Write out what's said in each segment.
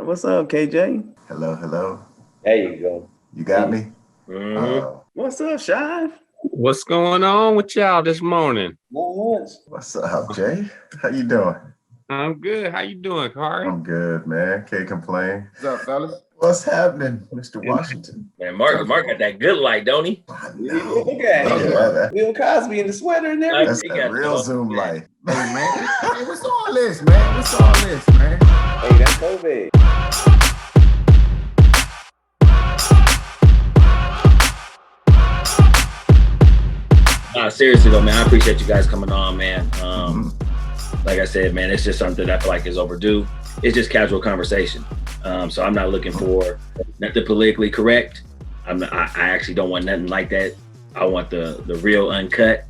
What's up, KJ? Hello, hello. There you go. You got me? What's up, Shiv? What's going on with y'all this morning? Not much. What's up, Jay? How you doing? I'm good. How you doing, Khari? I'm good, man. Can't complain. What's up, fellas? What's happening, Mr. Washington? Man, Mark got that good light, don't he? Look at him. Yeah, Bill Cosby in the sweater and everything. that's that real Zoom light. Hey, man. Hey, what's all this, man? What's all this, man? Hey, that's COVID. Nah, seriously though, man, I appreciate you guys coming on, man. Like I said, man, it's just something that I feel like is overdue. It's just casual conversation. So I'm not looking for nothing politically correct. I actually don't want nothing like that. I want the real uncut.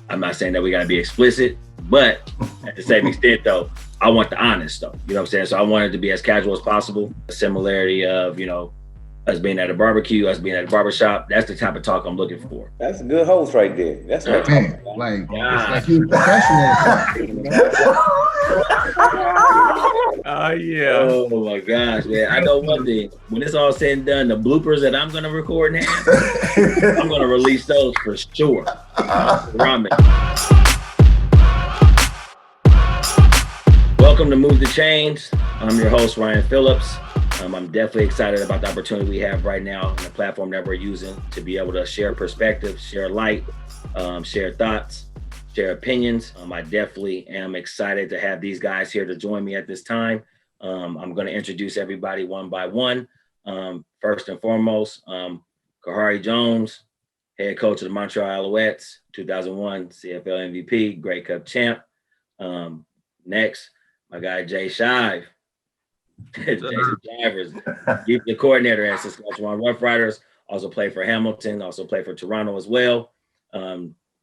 I'm not saying that we got to be explicit, but at the same extent though, I want the honest though. You know what I'm saying? So I want it to be as casual as possible. A similarity of, us being at a barbecue, us being at a barbershop. That's the type of talk I'm looking for. That's a good host right there. That's right. Man, like, it's like you a professional. Oh, yeah. Oh my gosh, man. I know one thing. When it's all said and done, the bloopers that I'm gonna record now, I'm gonna release those for sure. Ramen. Welcome to Move the Chains. I'm your host, Ryan Phillips. I'm definitely excited about the opportunity we have right now and the platform that we're using to be able to share perspective, share light, share thoughts, share opinions. I definitely am excited to have these guys here to join me at this time. I'm going to introduce everybody one by one. First and foremost, Khari Jones, head coach of the Montreal Alouettes, 2001 CFL MVP, Grey Cup champ. Next, my guy Jay Shive. Jason Shivers, the coordinator at Saskatchewan Roughriders, also played for Hamilton, also played for Toronto as well.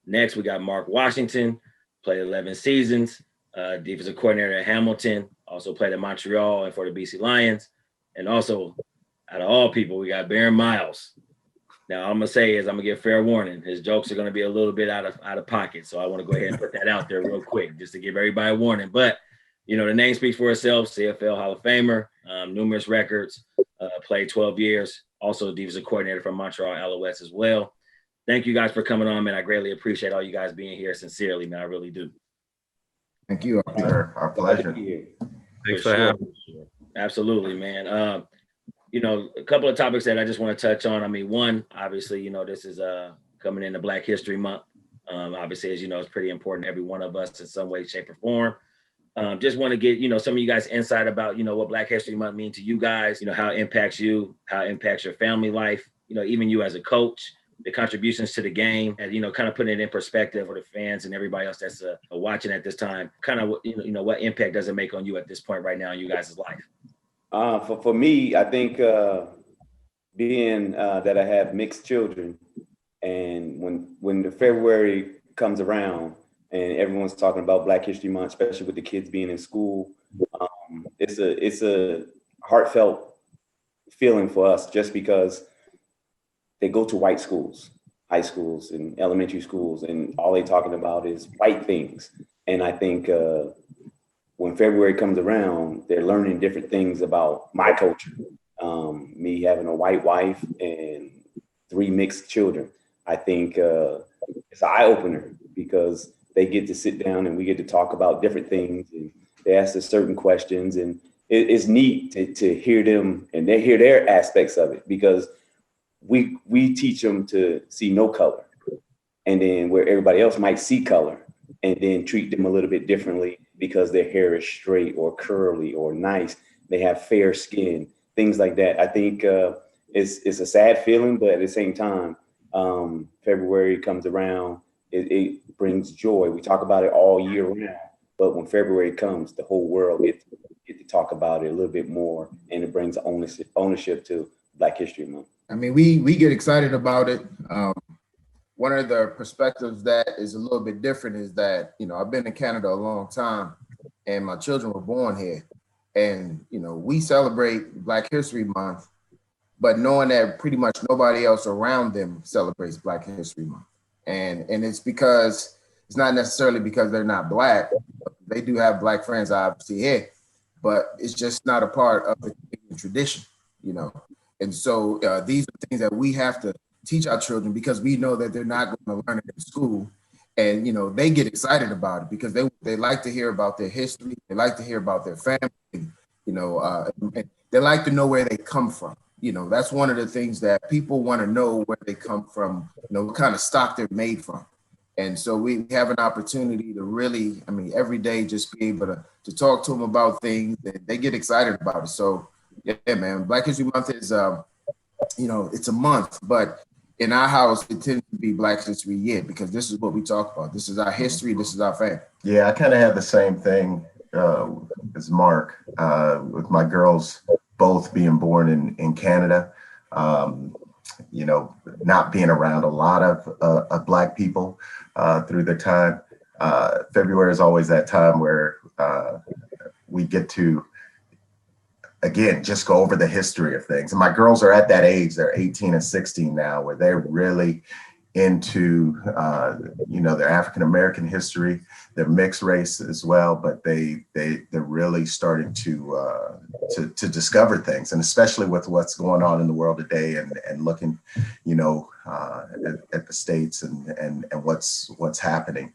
Next, we got Mark Washington, played 11 seasons, defensive coordinator at Hamilton, also played at Montreal and for the BC Lions. And also, out of all people, we got Barron Miles. Now, I'm gonna say is I'm gonna give fair warning. His jokes are gonna be a little bit out of pocket, so I want to go ahead and put that out there real quick, just to give everybody a warning. But the name speaks for itself. CFL Hall of Famer, numerous records, played 12 years. Also, defensive coordinator for Montreal Alouettes as well. Thank you guys for coming on, man. I greatly appreciate all you guys being here. Sincerely, man, I really do. Thank you. Our pleasure. Thanks for having me. Absolutely, man. A couple of topics that I just want to touch on. I mean, one, obviously, this is coming into Black History Month. Obviously, as you know, it's pretty important to every one of us in some way, shape, or form. Just want to get, some of you guys insight about, what Black History Month means to you guys, how it impacts you, how it impacts your family life, even you as a coach, the contributions to the game, and, kind of putting it in perspective for the fans and everybody else that's watching at this time, kind of, what impact does it make on you at this point right now in you guys' life? For me, I think being that I have mixed children, and when the February comes around, and everyone's talking about Black History Month, especially with the kids being in school. It's a heartfelt feeling for us, just because they go to white schools, high schools and elementary schools, and all they talking about is white things. And I think when February comes around, they're learning different things about my culture. Me having a white wife and 3 mixed children. I think it's an eye opener, because they get to sit down and we get to talk about different things, and they ask us certain questions, and it's neat to hear them and they hear their aspects of it, because we teach them to see no color, and then where everybody else might see color, and then treat them a little bit differently because their hair is straight or curly or nice, they have fair skin, things like that. I think it's a sad feeling, but at the same time, February comes around, it brings joy. We talk about it all year round, but when February comes, the whole world get to talk about it a little bit more, and it brings ownership to Black History Month. I mean, we get excited about it. One of the perspectives that is a little bit different is that, I've been in Canada a long time, and my children were born here. And, we celebrate Black History Month, but knowing that pretty much nobody else around them celebrates Black History Month. And it's because, it's not necessarily because they're not Black. They do have Black friends, obviously, here. but it's just not a part of the tradition, you know. And so these are things that we have to teach our children, because we know that they're not going to learn it in school. And, you know, they get excited about it because they like to hear about their history. They like to hear about their family, you know, and they like to know where they come from. You know, that's one of the things that people want to know, where they come from, you know, what kind of stock they're made from. And so we have an opportunity to really, I mean, every day just be able to talk to them about things that they get excited about it. So, yeah, man, Black History Month is, you know, it's a month, but in our house, it tends to be Black History Year, because this is what we talk about. This is our history. This is our family. Yeah, I kind of have the same thing as Mark, with my girls both being born in Canada. You know, not being around a lot of Black people through the time. February is always that time where we get to, again, just go over the history of things. And my girls are at that age, they're 18 and 16 now, where they're really into, you know, their African-American history, their mixed race as well, but they're really starting to discover things, and especially with what's going on in the world today, and looking, you know, at the States and what's happening.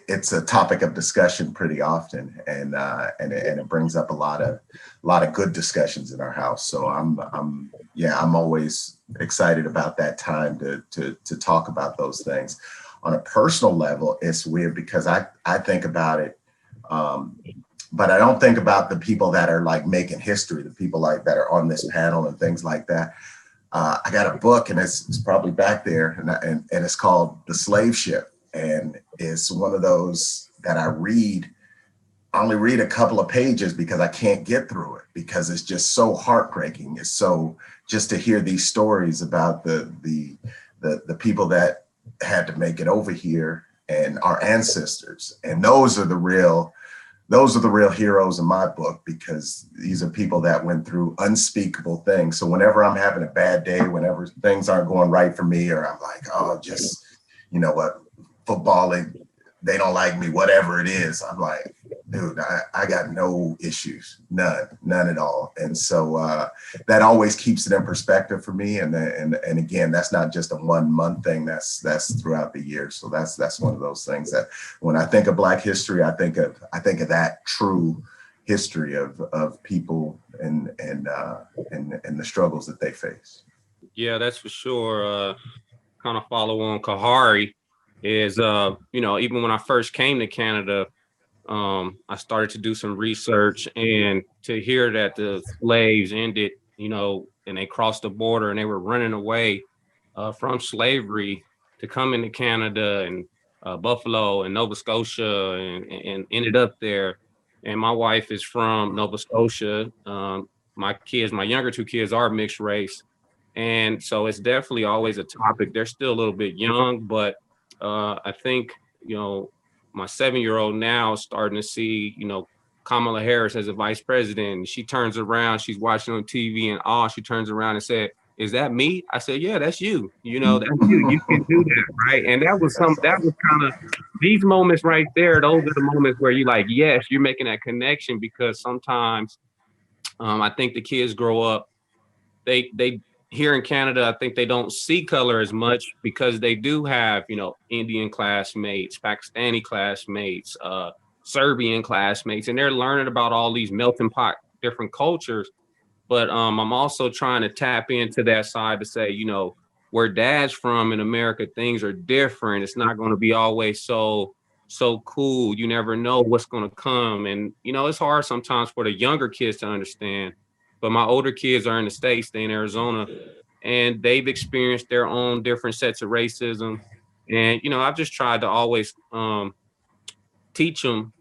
It's a topic of discussion pretty often, and it brings up a lot of good discussions in our house. So I'm always excited about that time to talk about those things. On a personal level, it's weird because I think about it, but I don't think about the people that are like making history, the people like that are on this panel and things like that. I got a book, and it's probably back there, and it's called The Slave Ship. And it's one of those that I only read a couple of pages because I can't get through it, because it's just so heartbreaking. It's so, just to hear these stories about the people that had to make it over here, and our ancestors. And those are the real heroes in my book, because these are people that went through unspeakable things. So whenever I'm having a bad day, whenever things aren't going right for me, or I'm like, oh, just, you know what, footballing, they don't like me, whatever it is, I'm like, dude, I got no issues, none at all. And so that always keeps it in perspective for me. And again, that's not just a 1 month thing, that's throughout the year. So that's one of those things that when I think of Black history, I think of that true history of people and the struggles that they face. Yeah, that's for sure. Kind of follow on Khari is, you know, even when I first came to Canada, I started to do some research, and to hear that the slaves ended, you know, and they crossed the border and they were running away from slavery to come into Canada and Buffalo and Nova Scotia and ended up there. And my wife is from Nova Scotia. My younger two kids are mixed race. And so it's definitely always a topic. They're still a little bit young, but I think, you know, my 7-year-old now is starting to see, you know, Kamala Harris as a vice president. She turns around, she's watching on TV, and she turns around and said, "Is that me?" I said, "Yeah, that's you. You know, that's you. You can do that, right?" And that was kind of these moments right there. Those are the moments where you're like, yes, you're making that connection, because sometimes I think the kids grow up, they here in Canada, I think they don't see color as much, because they do have, you know, Indian classmates, Pakistani classmates, Serbian classmates, and they're learning about all these melting pot different cultures. But I'm also trying to tap into that side to say, you know, where dad's from in America, things are different. It's not going to be always so cool. You never know what's going to come. And, you know, it's hard sometimes for the younger kids to understand. But my older kids are in the States, they're in Arizona, and they've experienced their own different sets of racism. And, you know, I've just tried to always teach them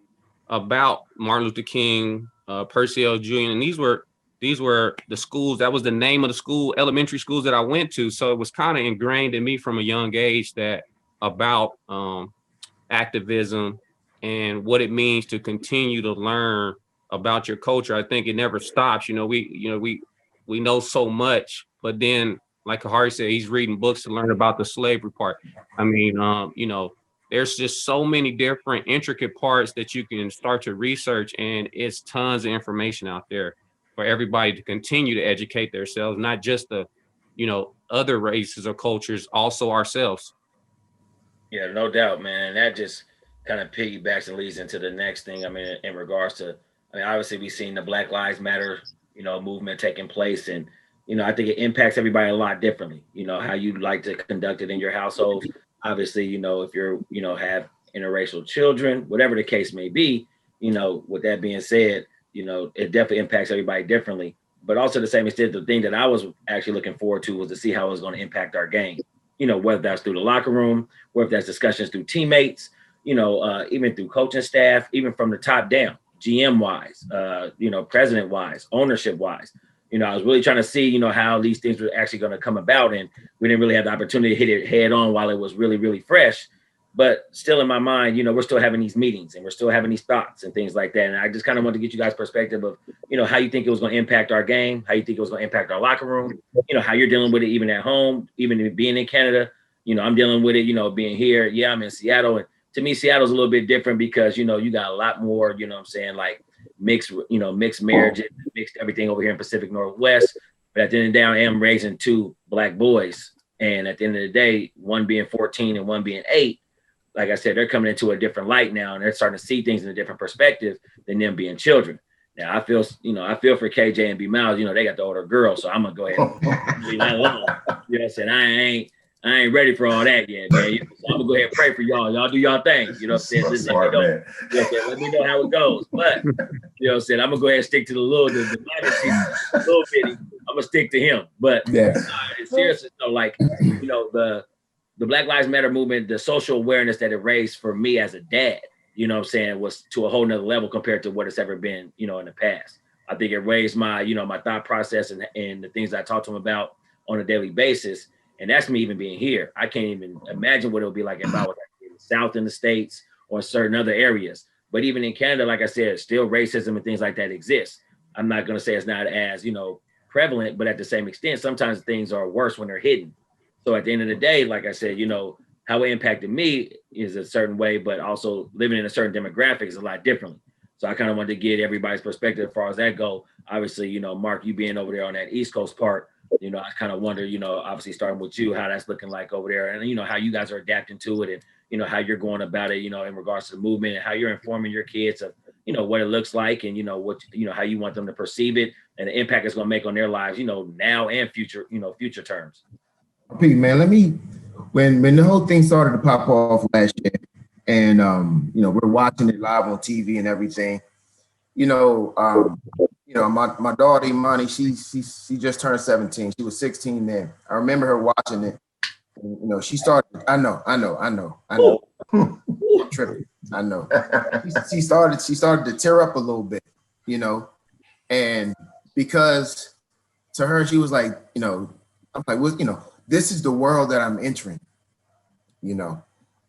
about Martin Luther King, Percy L. Jr. And these were the schools, that was the name of the school, elementary schools that I went to. So it was kind of ingrained in me from a young age that about activism and what it means to continue to learn about your culture. I think it never stops. You know, we know so much, but then, like Khari said, he's reading books to learn about the slavery part. I mean, you know, there's just so many different intricate parts that you can start to research, and it's tons of information out there for everybody to continue to educate themselves, not just the, other races or cultures, also ourselves. Yeah, no doubt, man. That just kind of piggybacks and leads into the next thing. I mean, in regards to, obviously we've seen the Black Lives Matter, movement taking place, and I think it impacts everybody a lot differently. How you like to conduct it in your household. Obviously, if you're, have interracial children, whatever the case may be, with that being said, it definitely impacts everybody differently. But also to the same extent, the thing that I was actually looking forward to was to see how it was going to impact our game. Whether that's through the locker room, whether that's discussions through teammates, even through coaching staff, even from the top down, GM wise, president wise, ownership wise. I was really trying to see, how these things were actually going to come about. And we didn't really have the opportunity to hit it head on while it was really, really fresh. But still in my mind, we're still having these meetings and we're still having these thoughts and things like that. And I just kind of wanted to get you guys' perspective of, how you think it was going to impact our game, how you think it was going to impact our locker room, how you're dealing with it even at home, even being in Canada. I'm dealing with it, being here. Yeah, I'm in Seattle. And to me, Seattle's a little bit different because, you got a lot more, like mixed marriages, mixed everything over here in Pacific Northwest. But at the end of the day, I am raising 2 Black boys. And at the end of the day, one being 14 and one being 8, like I said, they're coming into a different light now, and they're starting to see things in a different perspective than them being children. Now I feel for KJ and B Miles, they got the older girl, so I'm gonna go ahead and leave that alone. You know what I'm saying? I ain't ready for all that yet, man. So I'm gonna go ahead and pray for y'all. Y'all do y'all thing. You know what I'm saying? Let me know how it goes. But you know what I'm saying? I'm gonna go ahead and stick to the little bitty. I'm gonna stick to him. But seriously, so like, the Black Lives Matter movement, the social awareness that it raised for me as a dad, was to a whole nother level compared to what it's ever been, in the past. I think it raised my, my thought process and the things I talk to him about on a daily basis. And that's me even being here. I can't even imagine what it would be like if I was in the South in the States or certain other areas. But even in Canada, like I said, still racism and things like that exist. I'm not going to say it's not as, prevalent, but at the same extent, sometimes things are worse when they're hidden. So at the end of the day, like I said, how it impacted me is a certain way, but also living in a certain demographic is a lot differently. So I kind of wanted to get everybody's perspective as far as that go. Obviously, Mark, you being over there on that East Coast part, I kind of wonder, obviously starting with you, how that's looking like over there and, how you guys are adapting to it and, how you're going about it, in regards to the movement and how you're informing your kids of, what it looks like and, what, how you want them to perceive it and the impact it's going to make on their lives, now and future, future terms. Pete, man, when the whole thing started to pop off last year and, we're watching it live on TV and everything, my daughter Imani, she just turned 17. She was 16 then. I remember her watching it. And, she started. I know. Tripping. I know. She started to tear up a little bit, and because to her she was like, I'm like, well, this is the world that I'm entering,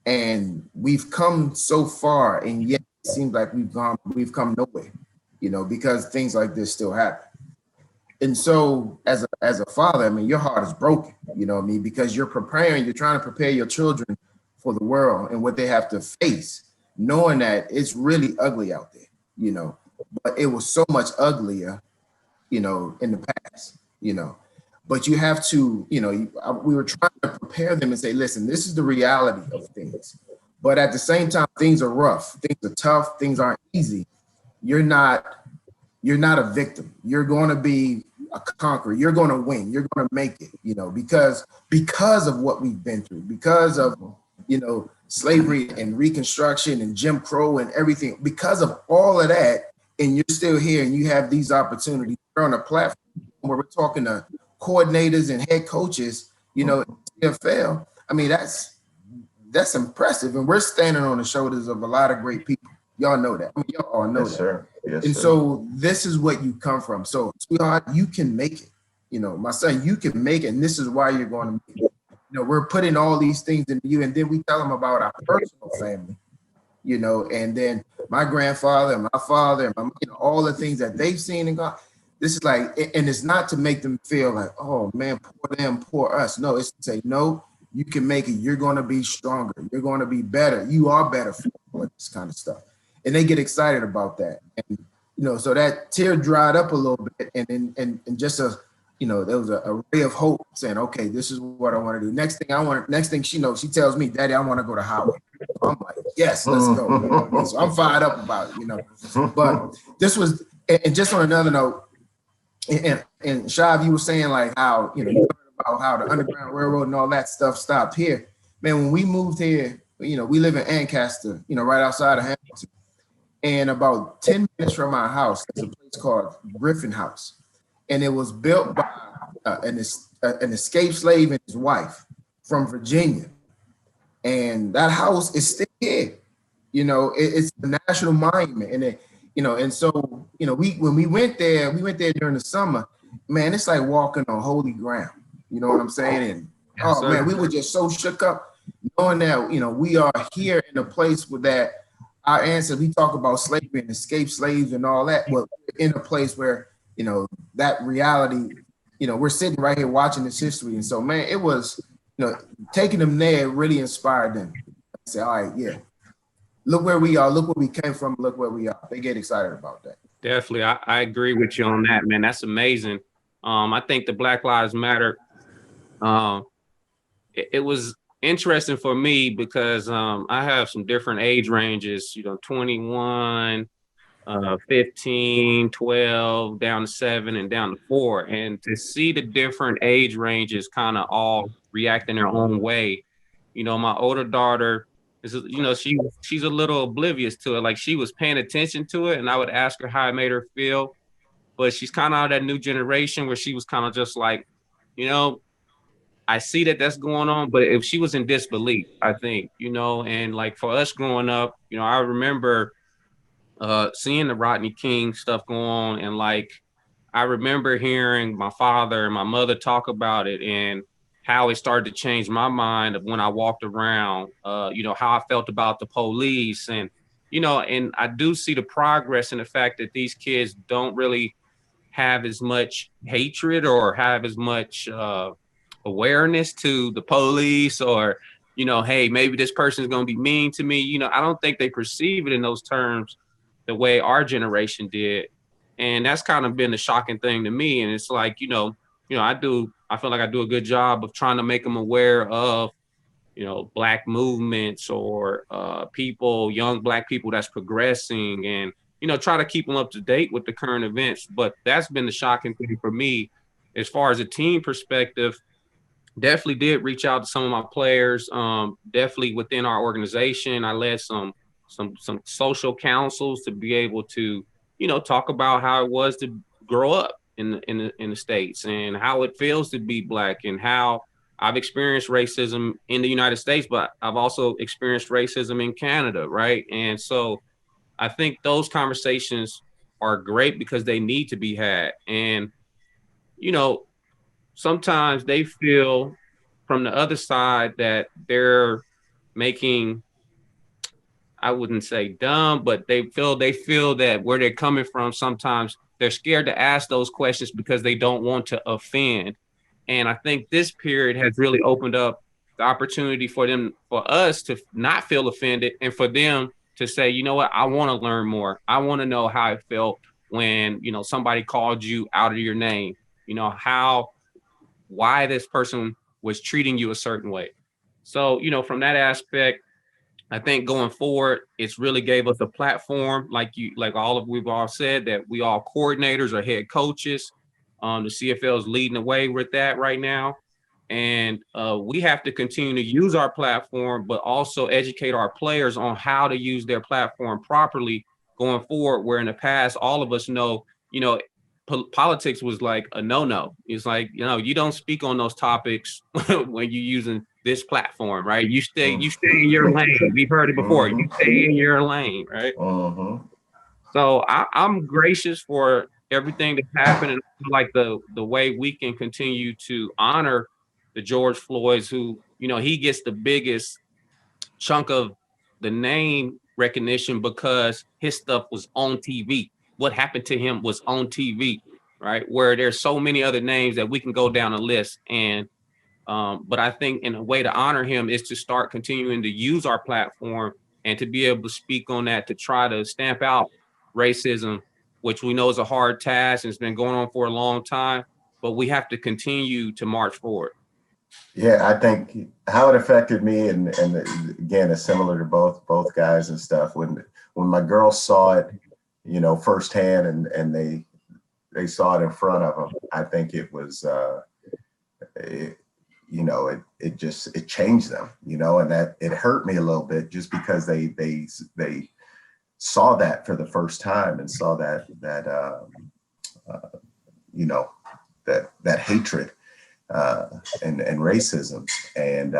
and we've come so far, and yet it seems like we've come nowhere. Because things like this still happen. And so as a father, your heart is broken, because you're trying to prepare your children for the world and what they have to face, knowing that it's really ugly out there, but it was so much uglier, in the past, but you have to, we were trying to prepare them and say, listen, this is the reality of things. But at the same time, things are rough, things are tough, things aren't easy. You're not a victim. You're going to be a conqueror. You're going to win. You're going to make it, because of what we've been through, because of, slavery and Reconstruction and Jim Crow and everything, because of all of that. And you're still here and you have these opportunities. You're on a platform where we're talking to coordinators and head coaches, CFL. That's impressive. And we're standing on the shoulders of a lot of great people. Y'all know that. Y'all all know that. Sir. Yes, and sir. So this is what you come from. So, sweetheart, you can make it. My son, you can make it. And this is why you're going to make it. We're putting all these things into you. And then we tell them about our personal family, and then my grandfather and my father, and all the things that they've seen and gone. This is like, and it's not to make them feel like, oh man, poor them, poor us. No, it's to say, no, You can make it. You're going to be stronger. You're going to be better. You are better for this kind of stuff. And they get excited about that. And, you know, so that tear dried up a little bit. And just you know, there was a ray of hope saying, okay, this is what I want to do. Next thing she knows, she tells me, Daddy, I want to go to Howard. I'm like, yes, let's go. So I'm fired up about it, you know. But this was, and just on another note, and Shav, you were saying like how, you know, you heard about how the Underground Railroad and all that stuff stopped here. Man, when we moved here, you know, we live in Ancaster, you know, right outside of Hamilton. And about 10 minutes from our house, there's a place called Griffin House. And it was built by an escaped slave and his wife from Virginia. And that house is still here. You know, it's a national monument. And it, you know, and so, you know, when we went there during the summer, man, it's like walking on holy ground. You know what I'm saying? And Yes, man, we were just so shook up knowing that, you know, we are here in a place where that our ancestors, we talk about slavery and escaped slaves and all that. Well, in a place where, you know, that reality, you know, we're sitting right here watching this history. And so, man, it was, you know, taking them there really inspired them. I say, all right, yeah, look where we are, look where we came from, look where we are. They get excited about that. Definitely. I agree with you on that, man. That's amazing. I think the Black Lives Matter, it was interesting for me because I have some different age ranges, you know, 21, 15, 12, down to 7 and down to 4. And to see the different age ranges kind of all react in their own way. You know, my older daughter is, you know, she's a little oblivious to it. Like she was paying attention to it and I would ask her how it made her feel. But she's kind of out of that new generation where she was kind of just like, you know, I see that that's going on, but if she was in disbelief, I think, you know, and like for us growing up, you know, I remember seeing the Rodney King stuff go on. And like, I remember hearing my father and my mother talk about it and how it started to change my mind of when I walked around, you know, how I felt about the police and, you know, and I do see the progress in the fact that these kids don't really have as much hatred or have as much awareness to the police or, you know, hey, maybe this person is going to be mean to me. You know, I don't think they perceive it in those terms the way our generation did. And that's kind of been the shocking thing to me. And it's like, you know, I feel like I do a good job of trying to make them aware of, you know, Black movements or people, young Black people that's progressing and, you know, try to keep them up to date with the current events. But that's been the shocking thing for me as far as a team perspective. Definitely did reach out to some of my players, definitely within our organization. I led some social councils to be able to, you know, talk about how it was to grow up in the States and how it feels to be Black and how I've experienced racism in the United States, but I've also experienced racism in Canada, right? And so I think those conversations are great because they need to be had. And, you know, sometimes they feel from the other side that they're making, I wouldn't say dumb, but they feel that where they're coming from, sometimes they're scared to ask those questions because they don't want to offend. And I think this period has really opened up the opportunity for us to not feel offended and for them to say, you know what, I want to learn more. I want to know how it felt when, you know, somebody called you out of your name, you know, why this person was treating you a certain way. So, you know, from that aspect, I think going forward, it's really gave us a platform, we've all said, that we all coordinators or head coaches. The CFL is leading the way with that right now. And we have to continue to use our platform, but also educate our players on how to use their platform properly going forward, where in the past, all of us know, you know, politics was like a no-no. It's like, you know, you don't speak on those topics when you're using this platform, right? You stay in your lane. We've heard it before. You stay in your lane, right? So I'm gracious for everything that's happened, and like the way we can continue to honor the George Floyds, who, you know, he gets the biggest chunk of the name recognition because his stuff was on TV. What happened to him was on TV, right? Where there's so many other names that we can go down a list. And But I think in a way to honor him is to start continuing to use our platform and to be able to speak on that, to try to stamp out racism, which we know is a hard task and it's been going on for a long time, but we have to continue to march forward. Yeah, I think how it affected me, and again, it's similar to both guys and stuff. When my girls saw it, you know, firsthand, and they saw it in front of them, I think it was, you know, it changed them, you know, and that it hurt me a little bit just because they saw that for the first time and saw that you know, that hatred and racism, and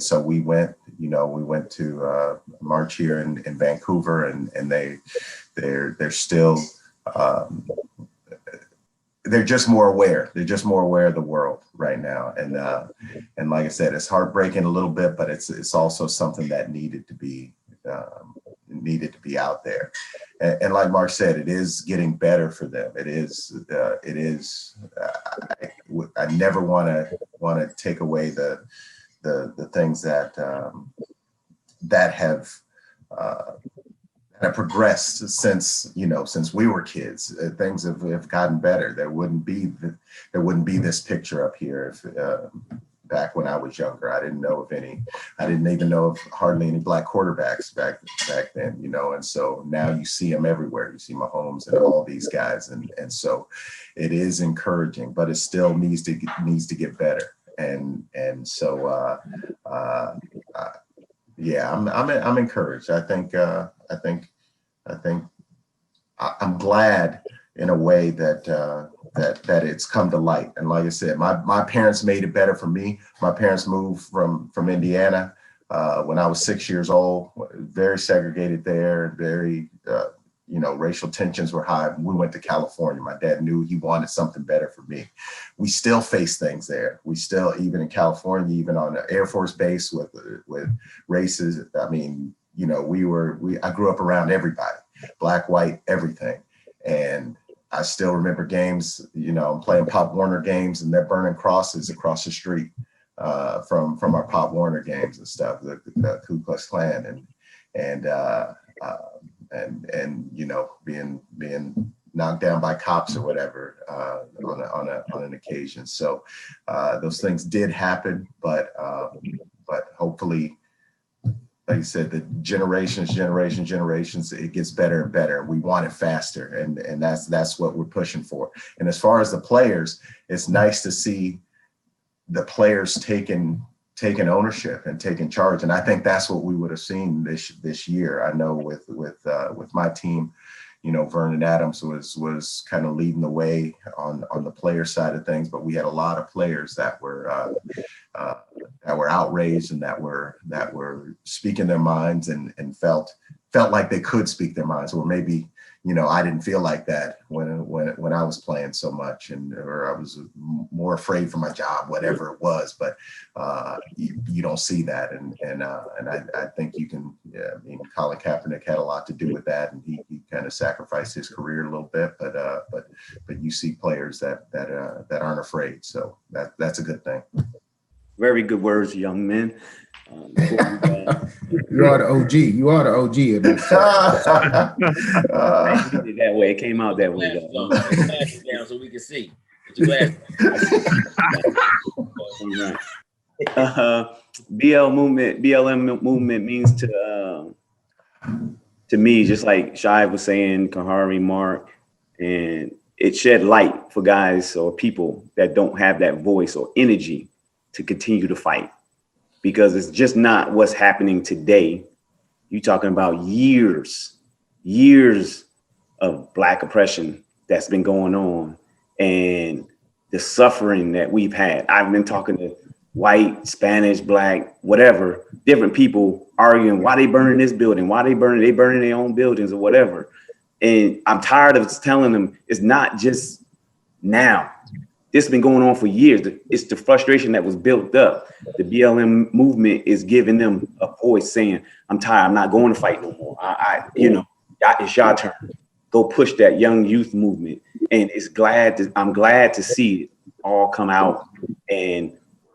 so we went to march here in Vancouver, and they're still they're just more aware. They're just more aware of the world right now, and like I said, it's heartbreaking a little bit, but it's also something that needed to be out there. And like Mark said, it is getting better for them. It is. I never want to take away the things that have progressed since we were kids. Things have gotten better. There wouldn't be this picture up here if back when I was younger. I didn't even know of hardly any black quarterbacks back then, you know, and so now you see them everywhere. You see Mahomes and all these guys, and so it is encouraging, but it still needs to get better. And so yeah, I'm encouraged. I think I'm glad in a way that it's come to light. And like I said, my parents made it better for me. My parents moved from Indiana when I was 6 years old, very segregated there, very, racial tensions were high. We went to California. My dad knew he wanted something better for me. We still face things there. We still, even in California, even on the Air Force Base with races. I mean, you know, I grew up around everybody, black, white, everything. And I still remember games, you know, I'm playing Pop Warner games, and they're burning crosses across the street from our Pop Warner games and stuff, the Ku Klux Klan, and you know, being knocked down by cops or whatever on an occasion. So those things did happen, but hopefully, like you said, the generations, it gets better and better. We want it faster, and that's what we're pushing for. And as far as the players, it's nice to see the players taking ownership and taking charge. And I think that's what we would have seen this year. I know with my team, you know, Vernon Adams was kind of leading the way on the player side of things, but we had a lot of players that were outraged and that were speaking their minds and felt like they could speak their minds, or maybe, you know, I didn't feel like that when I was playing so much, or I was more afraid for my job, whatever it was. But you don't see that, and I think you can. Yeah, I mean, Colin Kaepernick had a lot to do with that, and he kind of sacrificed his career a little bit. But you see players that aren't afraid, so that's a good thing. Very good words, young men. You are the OG. You are the OG in this. I did it that way. It came out that way. Put your glasses down so we can see. Put your glasses down. BLM movement means to me, just like Shiv was saying, Khari, Mark, and it shed light for guys or people that don't have that voice or energy to continue to fight, because it's just not what's happening today. You're talking about years of Black oppression that's been going on, and the suffering that we've had. I've been talking to white, Spanish, Black, whatever, different people arguing why they burning this building, why they burning their own buildings or whatever. And I'm tired of telling them it's not just now. This has been going on for years. It's the frustration that was built up. The BLM movement is giving them a voice saying, I'm tired. I'm not going to fight no more. It's your turn. Go push that young youth movement. And I'm glad to see it all come out and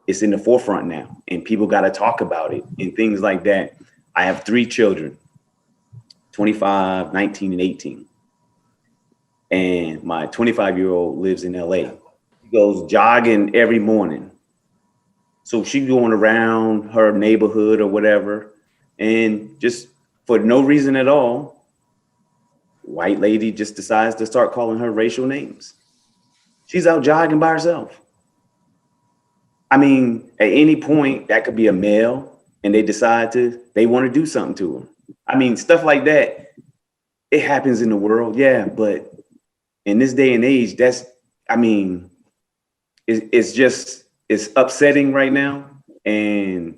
it's in the forefront now, and people got to talk about it and things like that. I have 3 children, 25, 19, and 18. And my 25-year-old lives in LA. She goes jogging every morning. So she's going around her neighborhood or whatever, and just for no reason at all, white lady just decides to start calling her racial names. She's out jogging by herself. I mean, at any point, that could be a male, and they decide they want to do something to her. I mean, stuff like that, it happens in the world, yeah, but in this day and age, it's upsetting right now. And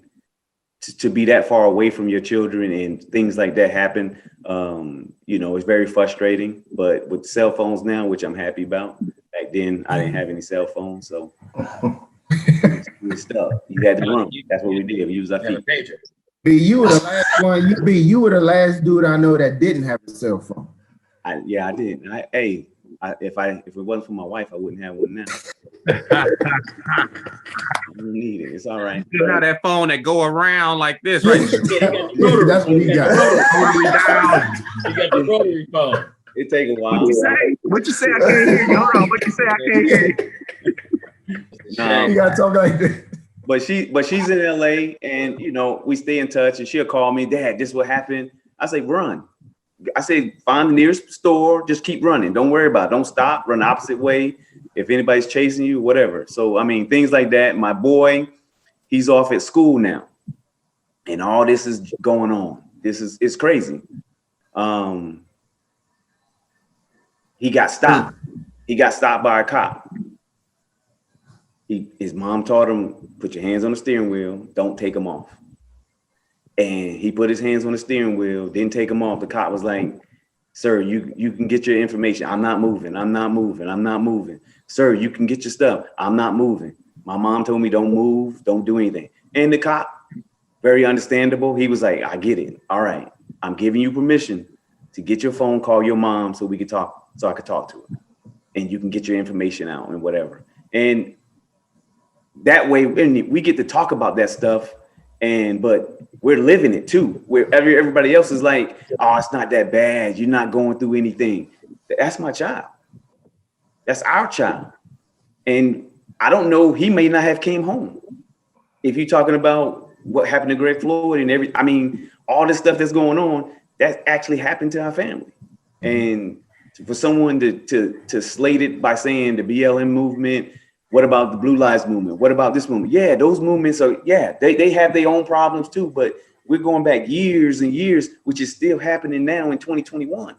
to be that far away from your children and things like that happen, it's very frustrating. But with cell phones now, which I'm happy about, back then I didn't have any cell phones, so stuff. You had to run. That's what we did. We used our feet. B, you were the last one. You were the last dude I know that didn't have a cell phone. I did. If it wasn't for my wife, I wouldn't have one now. I don't need it. It's all right. You have that phone that go around like this, right? That's what he got. You got the rotary phone. It take a while. What you say? I can't hear you. Hold on. What you say? I can't hear you. You gotta talk like this. But she's in LA, and we stay in touch, and she'll call me, Dad, this what happened. I say, run. I say, find the nearest store, just keep running. Don't worry about it. Don't stop, run the opposite way. If anybody's chasing you, whatever. So, things like that. My boy, he's off at school now, and all this is going on. It's crazy. He got stopped. He got stopped by a cop. His mom taught him, put your hands on the steering wheel, don't take them off. And he put his hands on the steering wheel, didn't take them off. The cop was like, sir, you can get your information. I'm not moving. I'm not moving. I'm not moving. Sir, you can get your stuff. I'm not moving. My mom told me don't move, don't do anything. And the cop, very understandable. He was like, I get it. All right. I'm giving you permission to get your phone, call your mom so we can talk, so I could talk to her. And you can get your information out and whatever. And that way, we get to talk about that stuff, but we're living it too. Where everybody else is like, oh, it's not that bad. You're not going through anything. That's my child. That's our child. And I don't know, he may not have came home. If you're talking about what happened to Greg Floyd and all this stuff that's going on, that actually happened to our family. And for someone to slate it by saying the BLM movement, what about the Blue Lives Movement? What about this movement? Yeah, those movements they have their own problems too, but we're going back years and years, which is still happening now in 2021.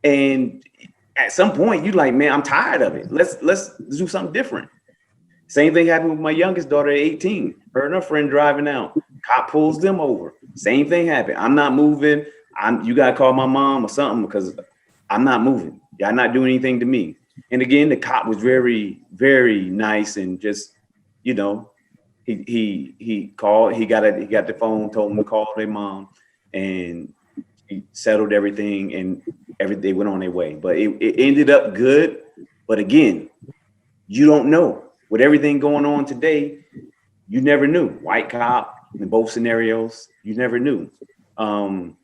And at some point, you're like, man, I'm tired of it. Let's do something different. Same thing happened with my youngest daughter at 18. Her and her friend driving out. Cop pulls them over. Same thing happened. I'm not moving. You gotta call my mom or something because I'm not moving. Y'all not doing anything to me. And again, the cop was very, very nice and just, he called, he got the phone, told him to call their mom, and he settled everything, and they went on their way. But it ended up good. But again, you don't know. With everything going on today, you never knew. White cop in both scenarios, you never knew. So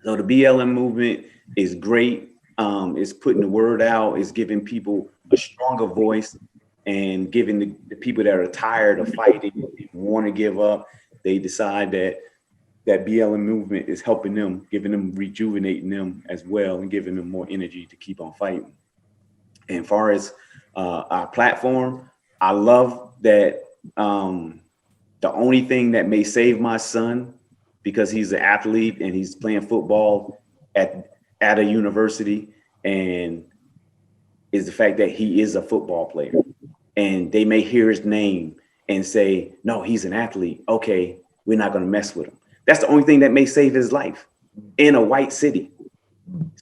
the BLM movement is great. It's putting the word out, it's giving people a stronger voice, and giving the people that are tired of fighting, want to give up, they decide that BLM movement is helping them, giving them, rejuvenating them as well, and giving them more energy to keep on fighting. And as far as our platform, I love that the only thing that may save my son, because he's an athlete and he's playing football at a university, and is the fact that he is a football player, and they may hear his name and say, no, he's an athlete. Okay, we're not going to mess with him. That's the only thing that may save his life in a white city.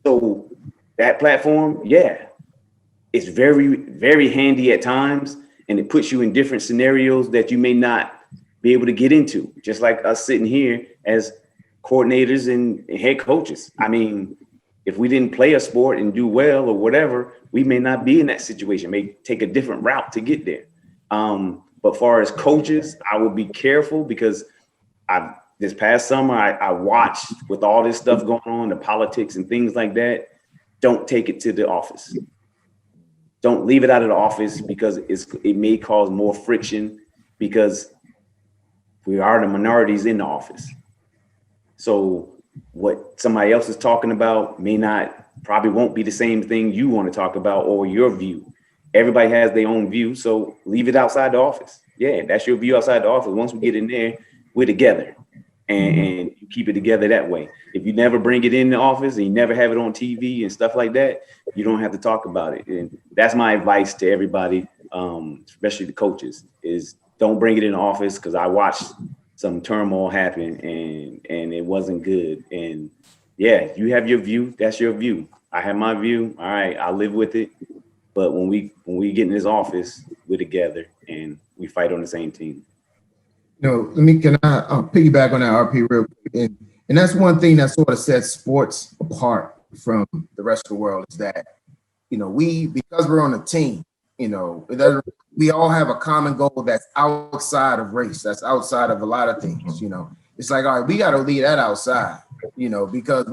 So that platform, it's very, very handy at times, and it puts you in different scenarios that you may not be able to get into, just like us sitting here as coordinators and head coaches. If we didn't play a sport and do well or whatever, we may not be in that situation, may take a different route to get there. But far as coaches, I would be careful because this past summer, I watched with all this stuff going on, the politics and things like that. Don't take it to the office. Don't leave it out of the office because it may cause more friction because we are the minorities in the office. So what somebody else is talking about probably won't be the same thing you want to talk about or your view. Everybody has their own view, so leave it outside the office. Yeah, that's your view outside the office. Once we get in there, we're together. And you keep it together that way. If you never bring it in the office and you never have it on TV and stuff like that, you don't have to talk about it. And that's my advice to everybody, especially the coaches, is don't bring it in the office, because I watched some turmoil happen and it wasn't good. And yeah, you have your view. That's your view. I have my view. All right, I'll live with it. But when we get in this office, we're together and we fight on the same team. Can I piggyback on that, RP, real quick? And that's one thing that sort of sets sports apart from the rest of the world is that, because we're on a team, we all have a common goal that's outside of race, that's outside of a lot of things, It's like, all right, we got to leave that outside, because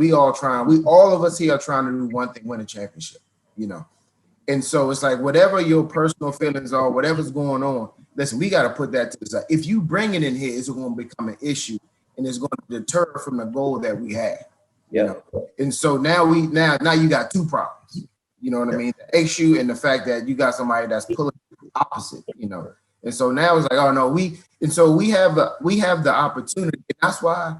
all of us here are trying to do one thing, win a championship, And so it's like, whatever your personal feelings are, whatever's going on, listen, we got to put that to the side. If you bring it in here, it's going to become an issue and it's going to deter from the goal that we have. Yeah. And so now you got two problems. You know what I mean? The issue and the fact that you got somebody that's pulling opposite, And so now it's like, oh no, we have the opportunity. And that's why,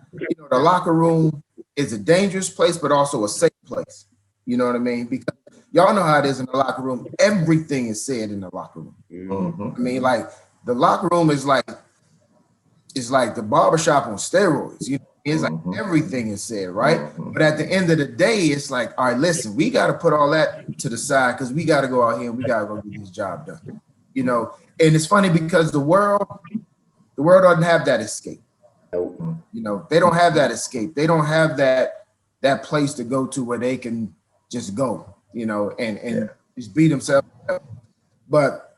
the locker room is a dangerous place, but also a safe place. You know what I mean? Because y'all know how it is in the locker room. Everything is said in the locker room. Mm-hmm. I mean, like the locker room is like the barbershop on steroids. It's like everything is said, right? But at the end of the day, it's like, all right, listen, we got to put all that to the side because we got to go out here and we got to go get this job done. And it's funny because the world doesn't have that escape. They don't have that escape. They don't have that place to go to where they can just go, and just beat themselves up. But,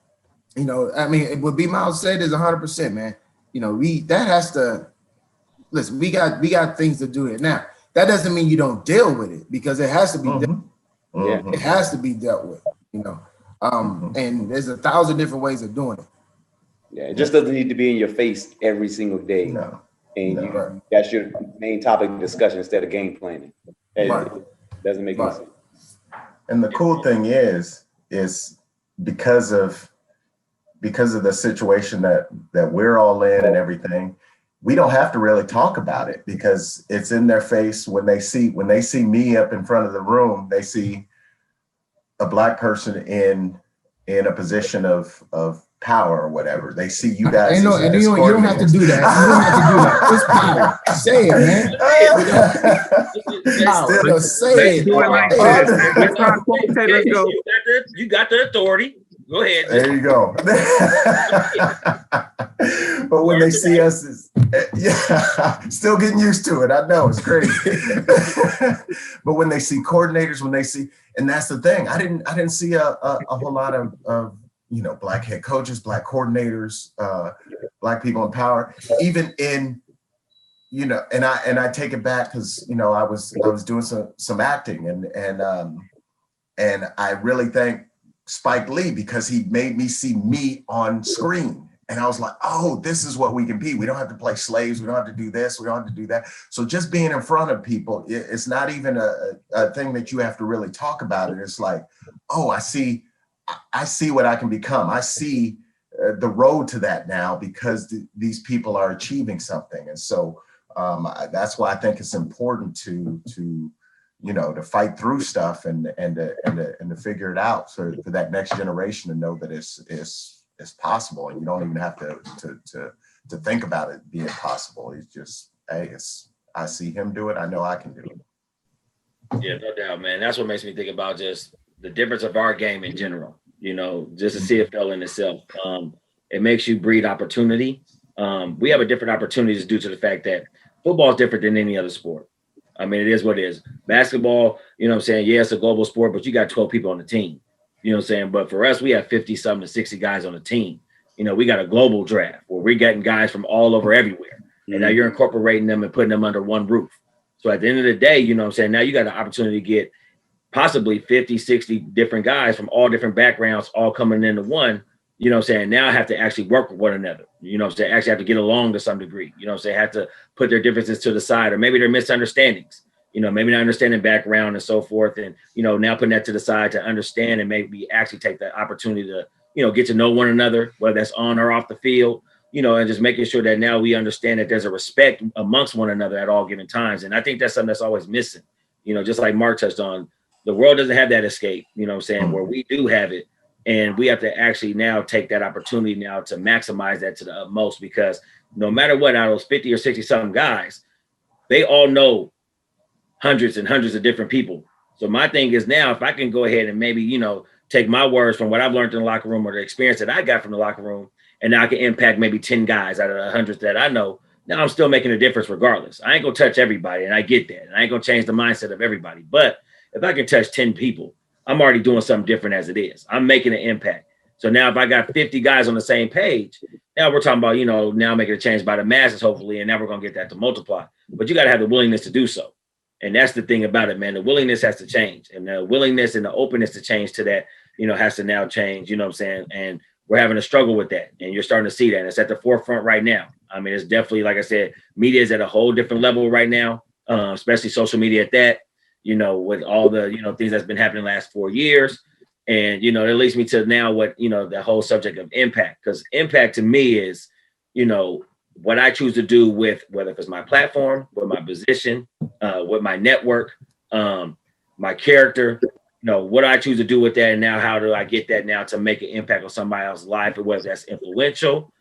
I mean, what B Miles said is 100%, man. We got things to do here. Now, that doesn't mean you don't deal with it because it has to be dealt with. Yeah, it has to be dealt with, and there's 1,000 different ways of doing it. Yeah, it just doesn't need to be in your face every single day. No. And that's your main topic of discussion instead of game planning. It doesn't make any sense. And the cool thing is because of the situation that we're all in and everything, we don't have to really talk about it because it's in their face. When they see me up in front of the room, they see a Black person in a position of power or whatever. They see you guys. You don't have to do that. You don't have to do that. It's power. Say it, man. Say it. Do it like this. Let's not commentators go. You got the authority. Go ahead. There you go. But when they see us, still getting used to it. I know it's crazy. But when they see coordinators, and that's the thing. I didn't see a whole lot of Black head coaches, Black coordinators, Black people in power, even in, and I take it back because, I was doing some acting and I really thank Spike Lee because he made me see me on screen. And I was like, oh, this is what we can be. We don't have to play slaves. We don't have to do this. We don't have to do that. So just being in front of people, it's not even a thing that you have to really talk about it. It's like, oh, I see what I can become. I see the road to that now because these people are achieving something. And so that's why I think it's important to fight through stuff and to figure it out for that next generation to know that it's possible. And you don't even have to think about it being possible. It's just, hey, I see him do it. I know I can do it. Yeah, no doubt, man. That's what makes me think about just the difference of our game in general, just the CFL in itself. It makes you breed opportunity. We have a different opportunities due to the fact that football is different than any other sport. I mean, it is what it is. Basketball, it's a global sport, but you got 12 people on the team. But for us, we have 50 something to 60 guys on the team. You know, we got a global draft where we're getting guys from all over everywhere. And now you're incorporating them and putting them under one roof. So at the end of the day, you know what I'm saying, now you got an opportunity to get possibly 50, 60 different guys from all different backgrounds, all coming into one, you know what I'm saying? Now I have to actually work with one another. You know what I'm saying? Actually have to get along to some degree. You know what I'm saying? Have to put their differences to the side, or maybe their misunderstandings, you know, maybe not understanding background and so forth. And, you know, now putting that to the side to understand and maybe actually take the opportunity to, you know, get to know one another, whether that's on or off the field, you know, and just making sure that now we understand that there's a respect amongst one another at all given times. And I think that's something that's always missing, you know, just like Mark touched on, the world doesn't have that escape, you know what I'm saying, where we do have it. And we have to actually now take that opportunity now to maximize that to the utmost, because no matter what, out of those 50 or 60 something guys, they all know hundreds and hundreds of different people. So my thing is now, if I can go ahead and maybe, you know, take my words from what I've learned in the locker room or the experience that I got from the locker room, and now I can impact maybe 10 guys out of the hundreds that I know. Now I'm still making a difference regardless. I ain't gonna touch everybody, and I get that. And I ain't gonna change the mindset of everybody. But if I can touch 10 people, I'm already doing something different as it is. I'm making an impact. So now if I got 50 guys on the same page, now we're talking about, you know, now making a change by the masses, hopefully, and now we're gonna get that to multiply. But you gotta have the willingness to do so. And that's the thing about it, man. The willingness has to change. And the willingness and the openness to change to that, you know, has to now change, you know what I'm saying? And we're having a struggle with that. And you're starting to see that. And it's at the forefront right now. I mean, it's definitely, like I said, media is at a whole different level right now, especially social media at that, you know, with all the, you know, things that's been happening the last 4 years. And, you know, it leads me to now what, you know, the whole subject of impact, because impact to me is, you know, what I choose to do with, whether it's my platform, with my position, with my network, my character, you know, what I choose to do with that. And now how do I get that now to make an impact on somebody else's life, or whether that's influential,